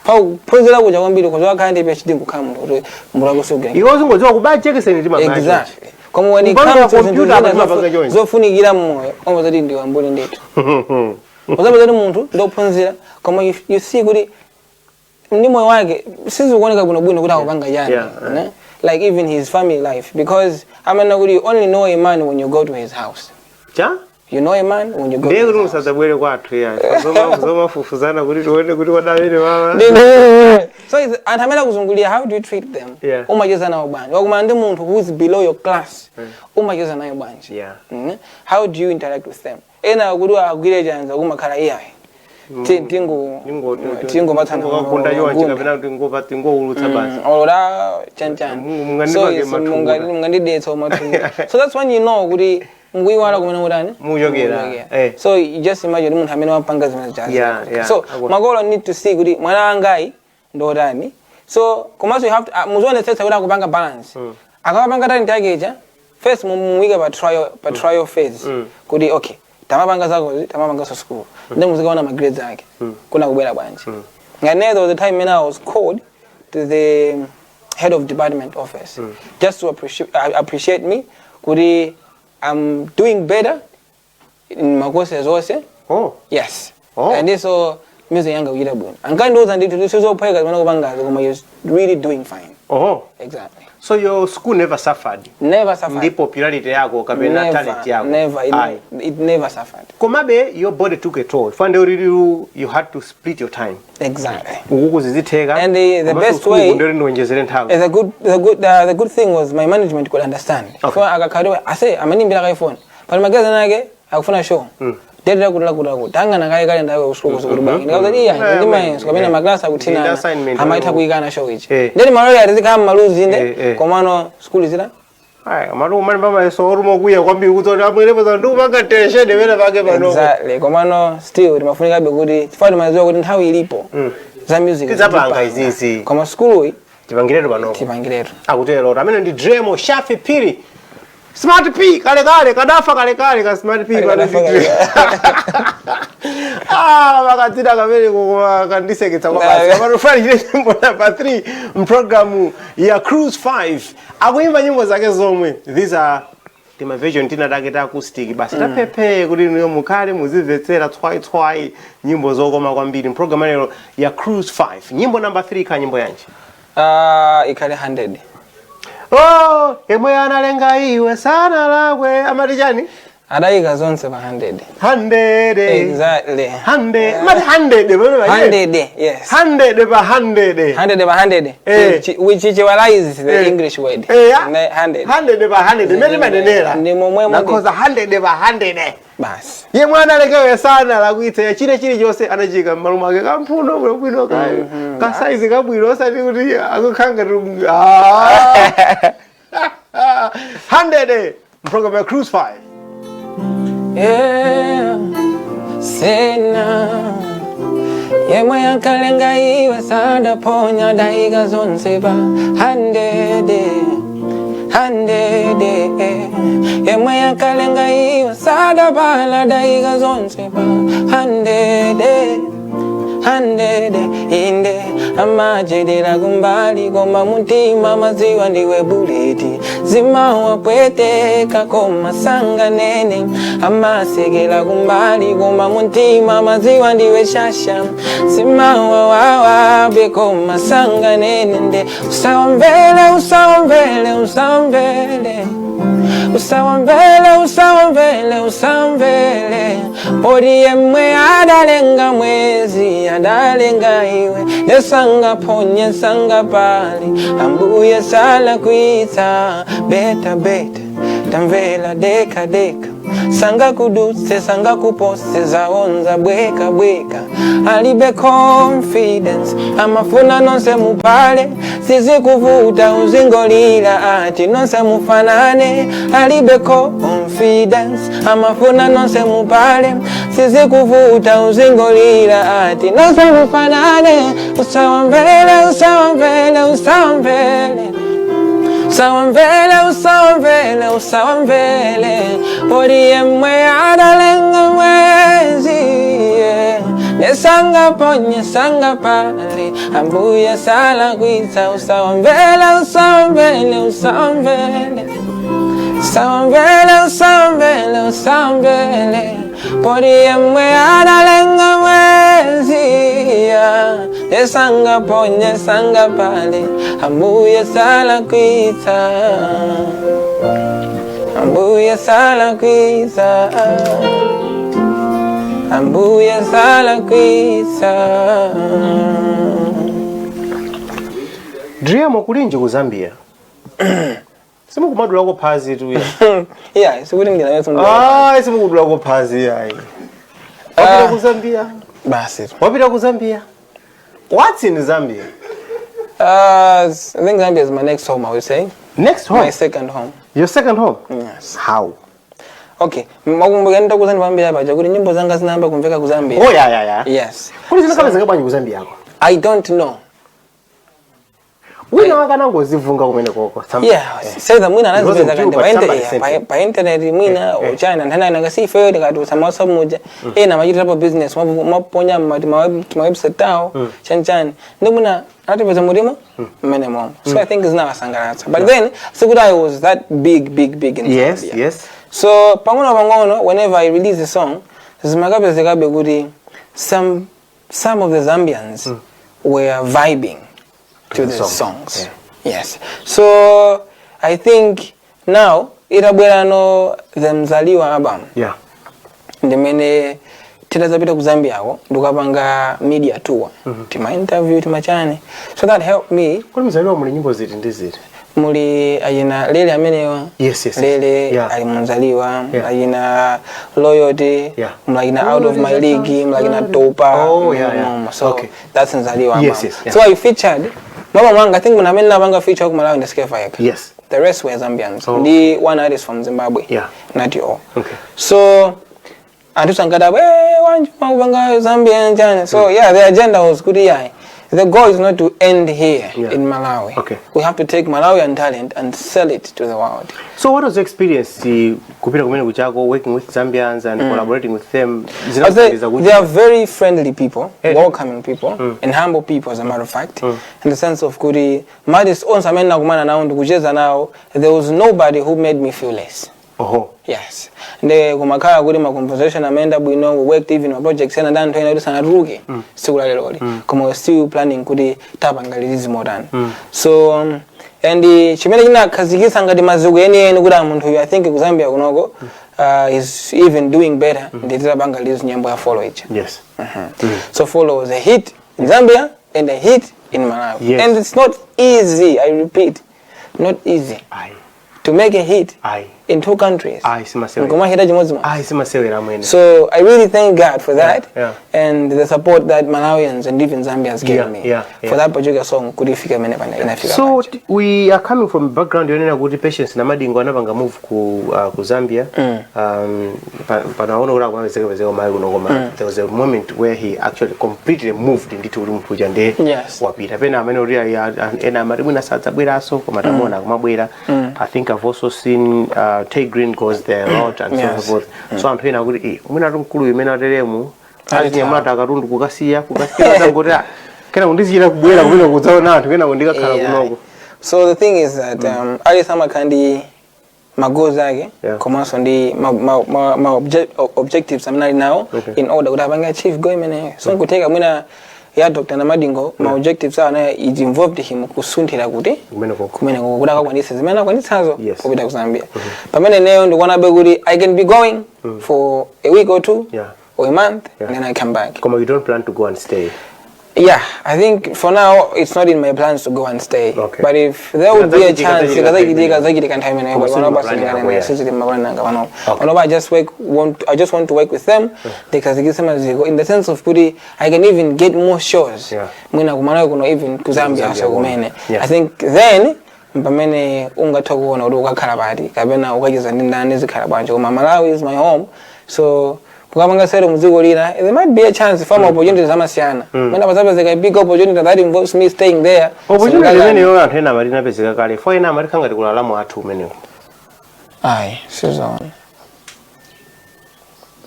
Pa phunzira kuja kwambiri kuzowa kandi PhD kukhala munthu oti mura kusogera. Iwo zingodziwa kubachekeseni timanga. Exactly. Koma when it comes to computer zofunikira moyo, omuzati ndi wambuli ndithu. Uzabuzati munthu ndophunzira koma you see kuti ndi moyo wake sizukuoneka bwino kuti akupanga yani. Like even his family life, because I mean you only know a man when you go to his house. You know a man when you go to his house. Ndekumusazabwere kwathu ya. Zomafufuzana kuti tuone kuti wadavene mama. So antamela kuzungulia, how do you treat them? Umacheza nayo banje. Wakuma ndi munthu who is below your class. Umacheza nayo banje. How do you interact with them? Ena kuti agwire janza kumakhala iyayi. Tingo mathana kunda yonke kapena kuti ngova tingoulutsa basi. Olola chanchan. Mungandidetsa mathu. So that's when you know kuti nguiwala kumene mutani muyogera. So you just imagine munthu amene wapanga zimene jazi. So magolo need to see kuti mwana wangai ndotani. So komanso you have to muzionetsetsa kuti akupanga balance. Akapanga talent yake ija first mumuike pa trial phase kuti okay tamapanga zako tamapanga so school then muzikaona grades zake kuna kubwera bwanje. Ngane there was a time when I was called to the head of department office just to appreciate me kuti I'm doing better in my courses also. Yes. And this so music yanga kuchita bwino ankandoza ndithu sizophweka zimene kupangazo koma you're really doing fine. Exactly. So your school never suffered? Never suffered. The popularity yako kapena talent yako? Never. It never suffered. Komabe your body took a toll. Fande you had to split your time. Exactly. And the best way the good thing was my management could understand. So I say amanimbira ka iPhone. Pali mageza nake akufuna show. Dedera kudala tanga nakaye kale ndawe usuku kurubangi ndikazati iya ndimayenso kamene maklasa kuthina amaitha kuikana show ichi ndeni maloli atizikama maluzi inde komano school zira amalu mani mama so orumo kuya kwambiri kuti amwerepo za ndikupanga tension vene pake pano. Exactly. Komano still timafunika be kuti tifati maziwa kuti nthawi ilipo za music tizapanga izizi koma school iyi tipangiretu pano tipangiretu akutero amene ndi Driemo Shafi Piri Smart P kale kadafa kale ka Smart P pano ndi wakatida kamene kandiseketsa kwa basi abantu fani nyimbo number 3 mprogramu ya Cruise 5 akuimba nyimbo zake zomwe. These are the version tinadaketa acoustic basi tapepe kuti niyo mukhale muzimvetsera twai nyimbo zokoma kwambiri mprogramu lero ya Cruise 5. Nyimbo number 3 ka nyimbo yanji ikhale 100. Emwe analenga iwe sana lakwe amati chani? Adayika zonse pa 100. 100. Exactly. 100. Mati 100 bwana ba. 100. Yes. 100 pa 100. 100 pa 100. Which equalizes the English word. 100. 100 pa 100. Mene manenera. Ndi momwe nakoza 100 pa 100. Basi. Ye mwana lekewe sana lakuita chile chose anachika maluma ake kamphuno bwino kayo. Ka size kabwino osati kuti akukhanga 100. Program ya Cruise 5. Yeah, sena yemwe yakalenga iwe sada ponya daiga zonse ba 100 yemwe yakalenga iwe sada bala daiga zonse ba 100 inde amajedera kumbali koma mutima maziwa ndiwe buleti zimawa pweteka koma sanganene amasekela kumbali koma mutima maziwa ndiwe shasha zimawa wawa be koma sanganene nde usawambele usawamvele usawamvele usawamvele podi yemwe adalenga mwezi adalenga iwe nesanga ponye sanga pali ambuye sala kuita beta beta tamvela deka deka sanga kuduse sanga kupose zaonza bweka bweka alibe confidence amafuna nonse mupale sizi kuvuta uzingolila ati nonse mufanane alibe confidence amafuna nonse mupale sizi kuvuta uzingolila ati nonse mufanane usawamvele usawamvele usawamvele usawamvele usawamvele usawamvele podi yemwe adalenga mwezi nesanga ponye sanga pali ambuye sala kuita usawamvele usawamvele usawamvele usawamvele usawamvele usawamvele podi yemwe adalenga mwezi nesanga ponye sanga pali ambuye sala kuita ambuye sala kuita ambuye sala kuita. Driemo kulinje ku Zambia. Simu kumadula ko phazi tu ya. Yeah, sikulingira yetu ndo. Simu kudula ko phazi yayi. Wapita ku Zambia? Basi. Wapita ku Zambia? What's in Zambia? I think Zambia is my next home, I would say. Next home? My second home. Your second home? Yes. How? Okay. Makumbukenda ku Zambia baje kuti nyimbo zanga zinamba kumveka ku Zambia. Oh yeah. Yes. Kuli zinakaba zingabanye ku Zambia yako? I don't know. Wina wakana ngozivunga kumene koko. Yeah, sasa mwina anazipeza kandi pa internet mwina o China ndana ngasi failed kadu samasa moja na majira pa business maponya ma website tao chanchan ndimuna atipeza murimo mene mom. So I think it's now asangaratsa. But then Sigudai was that big in Zambia. Yes. So pangono whenever I release a song zimagabezeka begudi some of the Zambians were vibing to the songs. Yeah. Yes. So I think now irabwerano themzaliwa album. Yeah. Ndimene tidazapita ku Zambia ako ndukapanga media tour. Tima interview timachane. So that helped me. Kuli mzaliwa muli nyimbo ziti ndiziti. Muli ayina lele amenewa. Yes. Lele alimunzaliwa. Ayina loyalty. Ayina out of my league. Ayina topa. Oh yeah. So that's nzaliwa. Yes. So I featured Mama Mwanga, I think when I made Nabanga feature with Malawi in the Scare Fire. Yes. The rest were Zambians. The one artist from Zimbabwe. Yeah. Not you all. Okay. So, I do Sankada, Zambian. So, yeah, the agenda was good. Yeah. The goal is not to end here in Malawi. Okay. We have to take Malawian talent and sell it to the world. So, what was the experience kupita kumene kuchako, working with Zambians and collaborating with them? They are very friendly people, welcoming people, and humble people, as a matter of fact. In the sense of Kuri, Madis on Samena Kumana now, Kujeza now, there was nobody who made me feel less. Oh. Yes. The Kumakaya Guri, my conversation, Amanda, we know we worked even on projects and then 20 and Rugi, still we're still planning Kuri Tabangali more than. So, and the Chimena Kazikisanga de Mazugeni and Gudamun, who I think Zambia Unogo is even doing better. The Tabangalis Nyamba follow it. Yes. So, follow was a hit in Zambia and a hit in Malawi. Yes. And it's not easy, I repeat, not easy. To make a hit in two countries. So I really thank God for that and the support that Malawians and even Zambians gave me for that particular song. So we are coming from a background you know good patience na madingo anabanga move ku Zambia. There was a moment where he actually completely moved into Ulimpuja nde wapita pena amenoria ena marimuna satsa bwera so komatamona kumabwera. I think I've also seen Tay Green goes there a lot and so forth. So I'm saying agudi umina rumkulu imena teremu anyamata akarundu kukasiya zangota kana undizira kubwera kuno kuzaona anthu kena kundika khala kunoko. So the thing is that ali sama kandi magoza ake komanso ndi ma objectives amnali now in order kuti apange achieve goal imene so nkuteka mwina ya Dr. Namadingo ma objectives ana it involved him kusunthira kuti kumene kuti akakwanisa zimene akwanisazo kupita ku Zambia. Pamene neyo ndikuona be kuti I can be going for a week or two or a month and then I come back. Come, you don't plan to go and stay? Yeah, I think for now it's not in my plans to go and stay. Okay. But if there would be a chance, I just want to work with them because in the sense of Pudi, I can even get more shows. Yeah. Even to Zambia, so kumene. I think then Mpamene ungatoka na udoka karabati kabena ukajiza ndani zikarabanje. Malawi is my home, so there might be a chance for more opportunities. When I was a big opportunity that involves me staying there. Opportunity you are in Marina basically. For an American Galamu 2 million. Aye, Susan.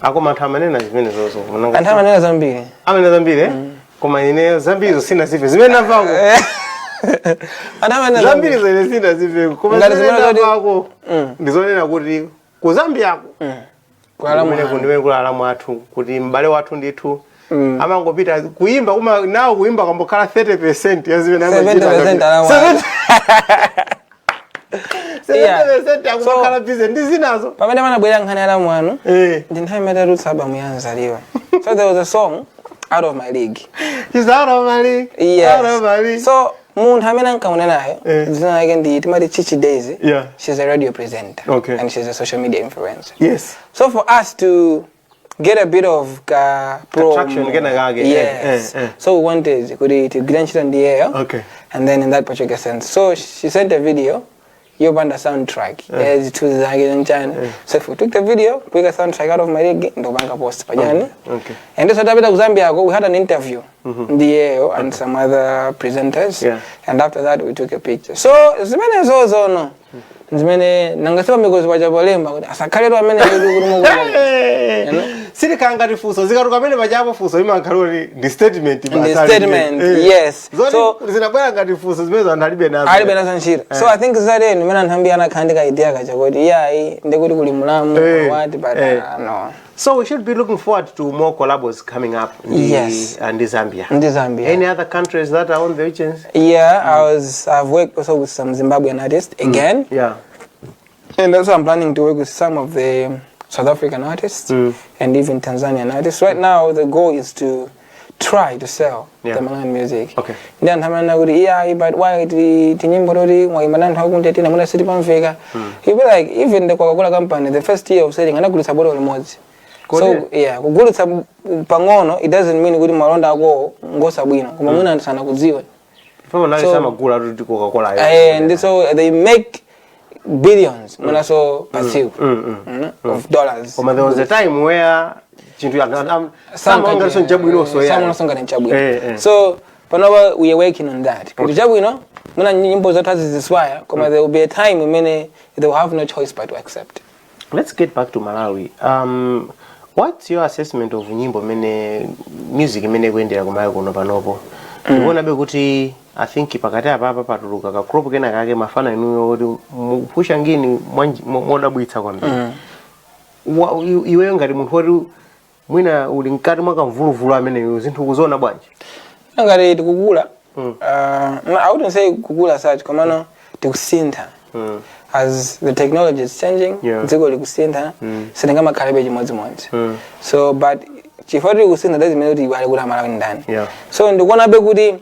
Akomatamana is Minnesota. And how many Zambi? I'm in Zambi. Come in Zambi, seen as if it's been a vago. And how many Zambi is seen as if you come in the zone of good Zambia. Kumene kulala mwathu kuti mbale wathu ndithu amangopita kuimba kuma nawo kuimba kambokhala 30% yazimene amachita 70% akukhala busy ndizinazo pamene manabwera nkhani ala mwanu ndi nthawi imene roots album yanzaliwa. So there was a song out of my league. She's out of my league. Yes. Out of my league. So munthu amene ankaona nayo zina yake ndi timati Chichi Daisy. She's a radio presenter and she's a social media influencer. Yes. So for us to get a bit of traction, so we wanted to get on the air, and then in that particular sense. So she sent a video, you band a soundtrack, as to the channel. So if we took the video, we got a soundtrack out of my rig, no bank post. And this was Zambia. We had an interview in the air and some other presenters, and after that we took a picture. So it's many so no. Zimene nangasema mikozi bajabolemba asakalero amene kulumu silikanga rifuso zikaruka amene bajabo fuso imankalori ndi statement yes so zinabwera ngati rifuso zimene andalibe nazo nchira. So I think zare nimene anthambiyana khandika idea kachakoti yayi ndekuti kuli mulamu wati but no. So we should be looking forward to more collabs coming up in Zambia. Any other countries that are on the regions? Yeah, I've worked also with some Zimbabwean artists again. And also I'm planning to work with some of the South African artists and even Tanzanian artists. Right now the goal is to try to sell the Malawian music. Then but why the Tinyimborori, Oyimba Hagunte, Namuna City Panfega. You'll be like, even the Coca-Cola company, the first year of selling, and I could support all the so kugulitsa pangono it doesn't mean kuti malonda go ngosa bwino koma mwina ndisana kudziwa. And so they make billions so passive of dollars. There was a time where someone so panoba we are working on that. Muna nyimbo zote ziziswaya koma there will be a time when they will have no choice but to accept. Let's get back to Malawi. What's your assessment of nyimbo music kuendera kumayo kuno panopo? Ndikuona be kuti I think pakati apa patuluka ka crop kena kake mafana inuyo pusha ngini modabwitsa kwambiri. Iwe ngati munthu woti mwina uli nkati mwaka mvuluvulu amene zinthu kuzona bwanji? Ngati tikukula I wouldn't say kukula such komano tikusintha. As the technology is changing, dziko likusintha sinenga makhalabe chimodzimodzi. So but chifoti kusintha doesn't mean kuti wali kula Malawi ndani. So ndikuona be kuti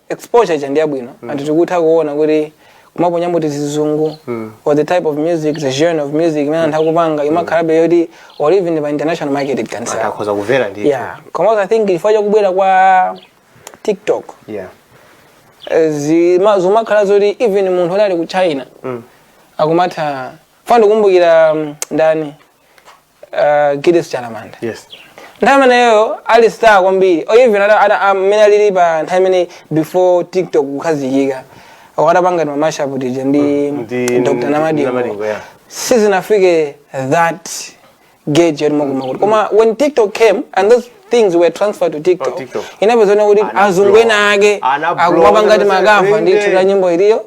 exposure chandiya bwino and tikutha kuona kuti kumapo nyambo tizizungu or the type of music, the genre of music imene anthu akupanga imakhalabe yoti or even the international market it can sell. Akhoza kuvera ndi. Komanso I think ifanya kubwera kwa TikTok. Zimakhala zoti even munthu ali ku China akumata fanda kumbukira ndani Gidis Chalamanda. Nthawi imeneyo ali star kwambiri or even amene alili pa nthawi imene before TikTok kukhazikika akapanga mashup tije ndi Dr. Namadingo sizinafike that gauge yomwe koma when TikTok came and those things were transferred to TikTok. Inapozona kuti azungwena ake akupanga magafa ndithu la nyimbo iliyo.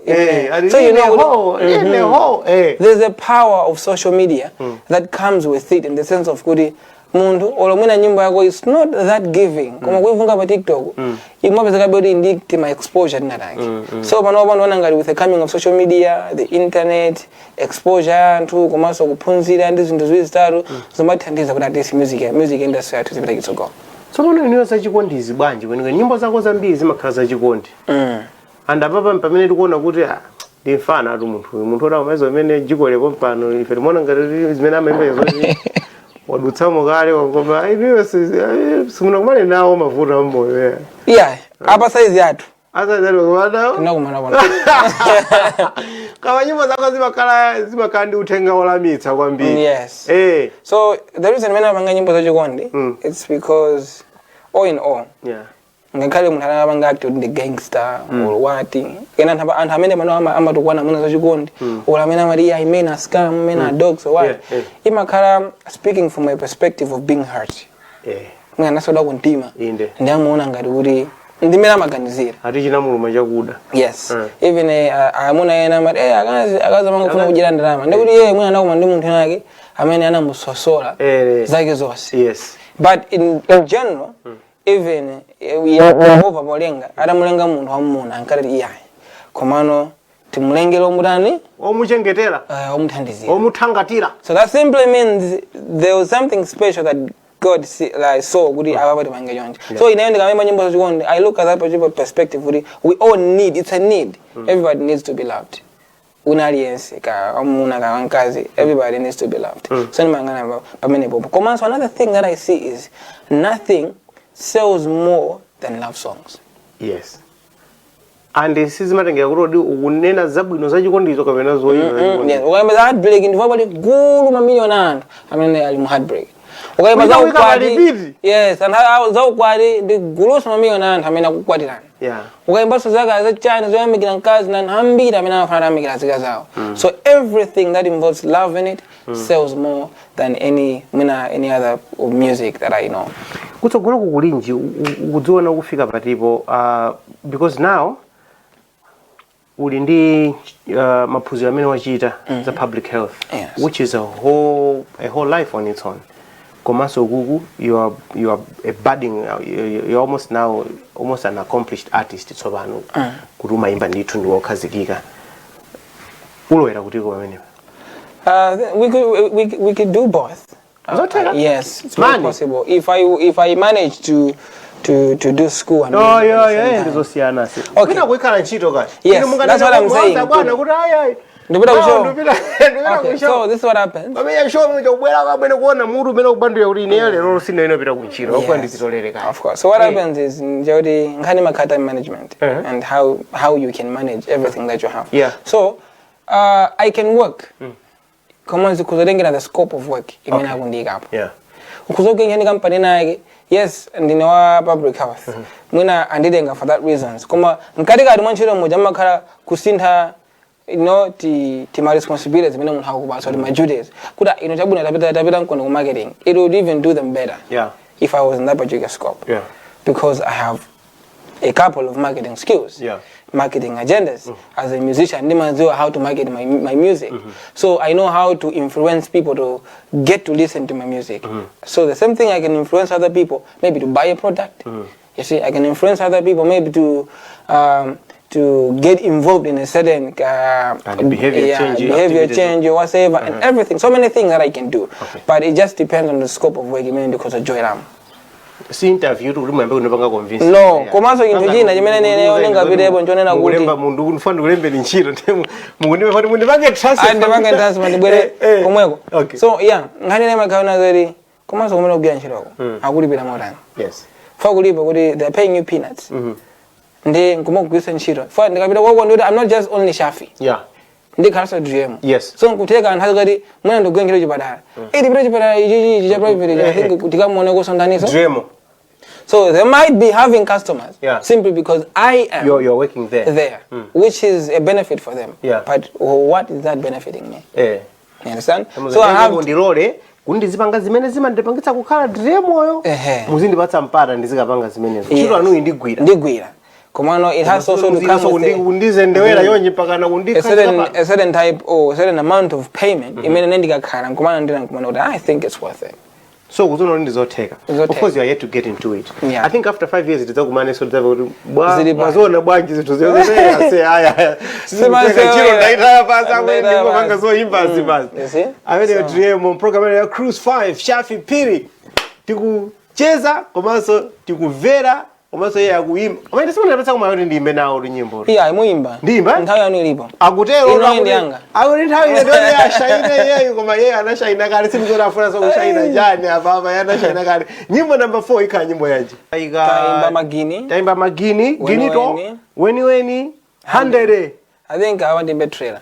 So you know there's a power of social media that comes with it in the sense of kuti mundu olomwena nyimbo yako is not that giving koma kuivunga pa TikTok imapezeka bodi indict my exposure tinataki so pano wana ngati with the coming of social media, the internet, exposure anthu komanso kuphunzira ndi zinthu ziwiri zitatu zomathandiza kuti atisi music industry yathu zipita chitsogolo. So pano iniyo zachikondi bwanji kwenika nyimbo zako zambiri zimakhala zachikondi and apapa pamene tikuona kuti ndimfana atu munthu ora umezo amene jikolepo pano ife timona ngati zimene amaimba zoti wadutsamo kale ngoma iniyo simuna kumane nawo mavuto ammoyo apa size yathu azazalo kumana tinakumana bona kama nyimbo zako zimakhala ndi uthenga olamitsa kwambiri. Yes. So the reason when I'm nyimbo zachikondi it's because all in all ngakhale munthu anapanga act ndi gangster or what kena anthu amene mano amatukwana mwina zachikondi or amene amati imena scam imena dogs or what imakhala speaking from a perspective of being hurt mwina nasoda kuntima ndi amuona ngati kuti ndimera maganizira ati chinamuluma chakuda. Yes. Even amuna yena amati akaza manga kufuna kujira ndalama ndikuti yeye mwina nakuma ndi munthu yake amene anamusosola zake zonse. Yes. But in general even Yehova molenga adamulenga munthu wamuna ankati iyayi komano timulengera omutani omuchengetera omuthandizira omuthangatira. So that simply means there was something special that God saw kuti ababa timange chonje. So inaende kama nyimbo zachikondi I look at that perspective kuti we all need, it's a need. Everybody needs to be loved. Unaliense ka amuna ka wankazi, everybody needs to be loved. So nimangana pamene popo. Komanso another thing that I see is nothing sells more than love songs. Yes. And sizimatengera kuti ukunena zabwino zachikondi kapena zoyipa. Yes. Ukayamba za heartbreak ndi vabali gulu mamiliyoni anthu amene ali mu heartbreak. Ukayamba za ukwati. Yes, and how za ukwati ndi gulu mamiliyoni anthu amene akukwatirana. Ukayamba so zaka za China zoyamikira nkazi na ambiri amene amafana amikira zika zawo. So everything that involves love in it sells more than any other music that I know. Kutsogolo kukulinji ukudziona kufika patipo because now uli ndi maphunziro amene wachita za public health which is a whole life on its own. Komanso kuku you are a budding you're almost an accomplished artist tsopano kuti umayimba ndithu ndi wokhazikika ulowera kutiko pamene. We could do both. Yes, it's very possible. If I manage to do school and ndizosiyana si. Okay. Kuikhala ntchito kahle. Yes, that's what I'm saying. Okay, so this is what happens. Of course. So what happens is Nkhani time management and how you can manage everything that you have. So I can work. The scope of work. Yes, and in our public health. Muna andidenga for that reasons. Koma mkatika adimwanchiro moja makara kusinta my responsibilities mena how kubasa my duties. Kuda chabu na tapita nkono marketing. It would even do them better. If I was in that particular scope. Because I have a couple of marketing skills. Marketing agendas. As a musician, I know how to market my music. So I know how to influence people to get to listen to my music. So the same thing I can influence other people, maybe to buy a product. You see, I can influence other people maybe to get involved in a certain behavior change or whatever and everything. So many things that I can do. But it just depends on the scope of work because of joy ram. Si interview to remember unapanga convince. No, komanso intujina jimene onenga video njonena kuti. Kulemba mundu unfanda ulembe linchiro ntemu. Mungu fandi mundu bange transfer. Ande bange transfer ndibwere komweko. So Nkhani nema kaona zeri komanso kumene kugira nchiro. Akulipira motani. Yes. Fa kulipa kuti they are paying you peanuts. Ndi ngomogwisa nchiro. Fa ndikapita kwa ndi I'm not just only Shafi. Ndi khalasa Driemo. Yes. So nkuteka anthu ngati mwina ndogwengero chipatala. Iti chipatala ichi cha private I think tikamuone kusondanisa. Driemo. So they might be having customers simply because I am you're working there. Which is a benefit for them. But what is that benefiting me? You understand? So I have ndirole kundizipanga zimene zimandipangitsa kukhala Driemoyo. Muzindipatsa mpata ndizikapanga zimenezo. Chiro anu ndigwira. Komano it has also to come with a certain type or certain amount of payment. I think it's worth it. So kuzono ndizotheka. Of course you are yet to get into it. Yeah. I think after 5 years ndidzakumane so kuti Zilipa. bazona bwanji zithu zose say aya. Chiro ndaita pasa kwenda manga zoyimba zibazi. Amene Driemo program ya Cruise 5 Shafi Piri. Tikucheza komanso tikuvera komanso yeye akuyimba. Amene simunapesa kuma kuti ndimbe nawo nyimbo. Yeah, muimba. Ndimba? Nthawi yanu ilipo. Akutero ndiyanga. Akuti nthawi ine ndoni yashaina yeye koma yeye anashaina kale simuzorafuna so kushaina jani ababa yanashaina kale. Nyimbo number 4 ikha nyimbo yaji. Taimba magini. Taimba magini, ginito. Weni. Handere. I think I want to be trailer.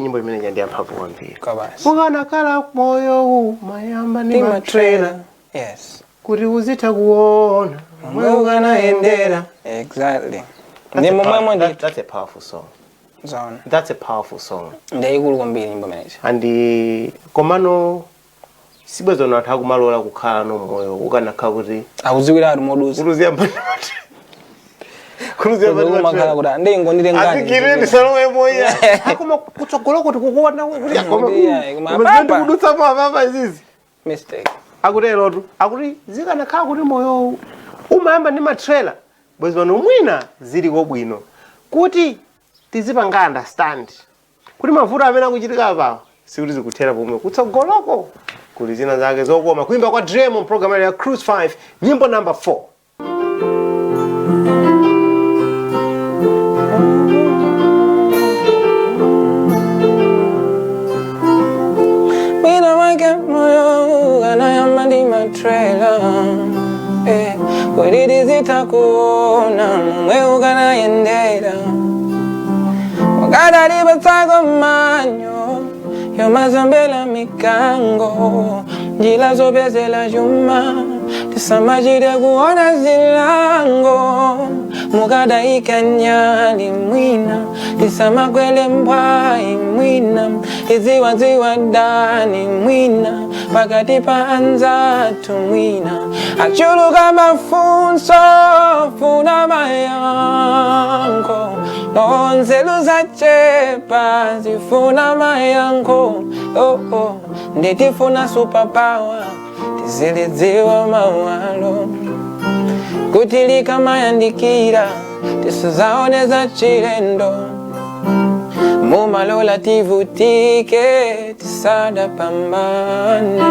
Nyimbo imene njandi amphavu kwambiri. Kwa basi. Mukana kala moyo huu mayamba ni matrailer. Yes. Kuti uzita kuona moyo ukanaendera. Exactly. That's a powerful song. Zone. That's a powerful song. Ndayikulu kwambiri nyimbo imeneyi. And komano sibwezo natha kumalola kukhala no moyo ukanakha kuti akuziwira ari moduzi. Kuruzia mbali. Kuruzia mbali. Kumakhala kuti ndingondire ngani. Atikire ndisalowe moyo. Akoma kutsogolo kuti kukuona kuti akoma. Muzindi kudutsa mama izizi. Mistake. Akutero tu. Akuti zikanakhala kuti moyo umayamba ndi matrailer. Bwezi vano mwina ziliko bwino. Kuti tizipanga understand. Kuti mavuto amene akuchitika apa sikuti zikuthera pomwe kutsogoloko. Kuti zina zake zokoma kuimba kwa Driemo program ya Cruise 5 nyimbo number 4. Mina wake moyo anayamba ndi matrailer. Kweli zitakuona mwe ukanaendera. Wakada libatsago manyo yomazambela mikango njila zopezela juma tisamajire kuona zilango mukada ikanyali mwina tisamakwele mbwai mwina iziwa dani mwina pakati pa anzatu mwina achuluka mafunso funa mayango nonzelu zachepa zifuna mayango nditifuna superpower tizilidziwa mawalo kutilika mayandikira tisuzaone za chilendo mumalola tivutike tisada pambane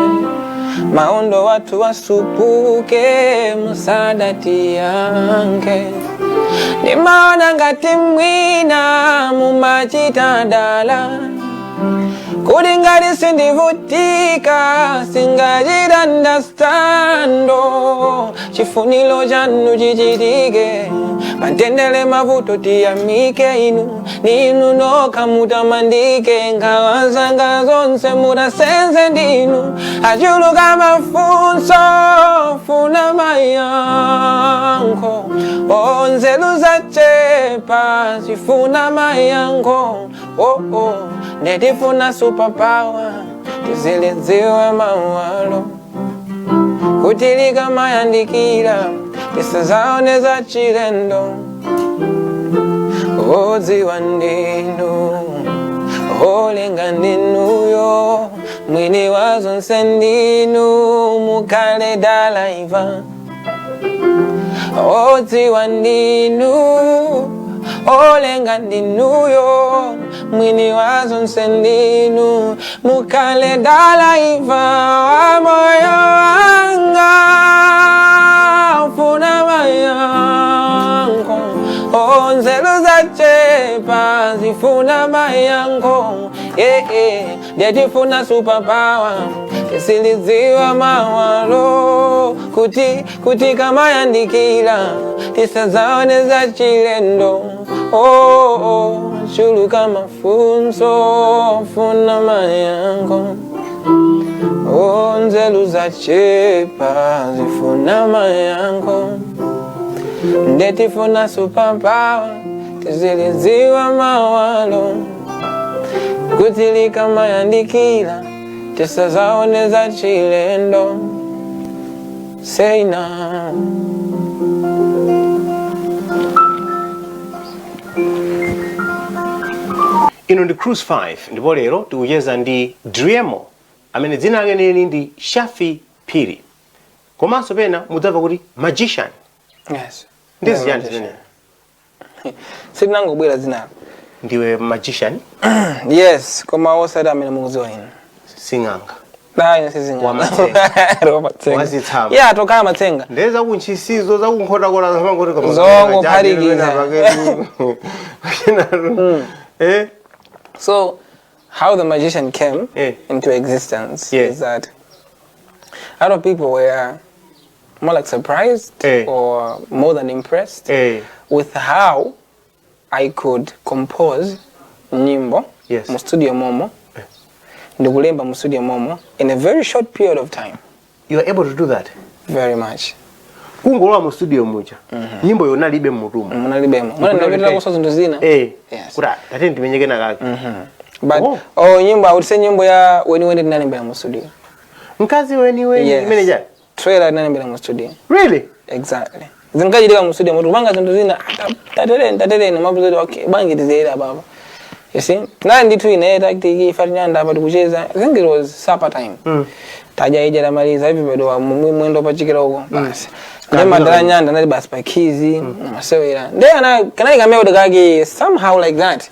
maondo watu wasupuke musada tiyange nimaona ngati mwina mumachitadala kuti ngati sindivutika singachita understando chifuniro chanu chichitike matendele mavuto tiyamike inu ninu nokha mutamandike nkhawa zanga zonse mutasenze ndinu achuluka mafunso funa mayankho onzelu zachepa zifuna mayankho nditifuna superpower tizilidziwe mawalo kutilika mayandikira tisazaone za chilendo odziwa ndinu olenga ndinuyo mwini wazonse ndinu mukale dalaiva odziwa ndinu olenga ndinuyo mwini wazonse ndinu mukale dalaiva wa moyo wanga funa mayango onzelu zachepa zifuna mayango nditifuna superpower tisilidziwa mawalo kuti kama yandikira tisazaone za chilendo chuluka mafunso funa mayango onzelu zachepa zifuna mayango nditifuna superpower tizilidziwa mawalo kutilika mayandikira tisazaone za chilendo say now. Ino ndi Cruise 5 ndipo lero tikucheza ndi Driemo amene dzina lake ndi Shafi Phiri. Komanso pena mudzamva kuti magician. Yes. Ndizi yani zimene. Sitinangobwera dzina. Ndiwe magician? Yes, koma osati amene mukudziwa ine. Sing'anga. Dai sing'anga. Wamatsenga. Wazitsama. Yeah, tokhala matsenga. Ndeza kunchisizo za kunkhotakota zamangoti koma. Zongo pharikiza. So how the magician came into existence is that a lot of people were more like surprised or more than impressed with how I could compose nyimbo mu studio momo ndikulemba mu studio momo in a very short period of time. You are able to do that? Very much. Kungolowa mu studio muja nyimbo yona libe mmutumo. Munalibemo. Mwana ndapita kuso zinthu zina. Kuda tate ndimenyekena kake. But nyimbo I would say nyimbo ya weniweni ndinalembera mu studio. Mkazi weniweni imene ja? Trailer ndinalembera mu studio. Really? Exactly. Zinkajidika mu studio mutu banga zinthu zina tatereni mabuzo okay bangi tizera baba. You see? Na nditu ine tactic ifanyanda hapa tukucheza. I think it was supper time. Taja ija la maliza hivi bado mwendo pachikira huko basi. Ndio madara nyanda nali basi pakizi masewera. Ndio kana ikameo dekage somehow like that.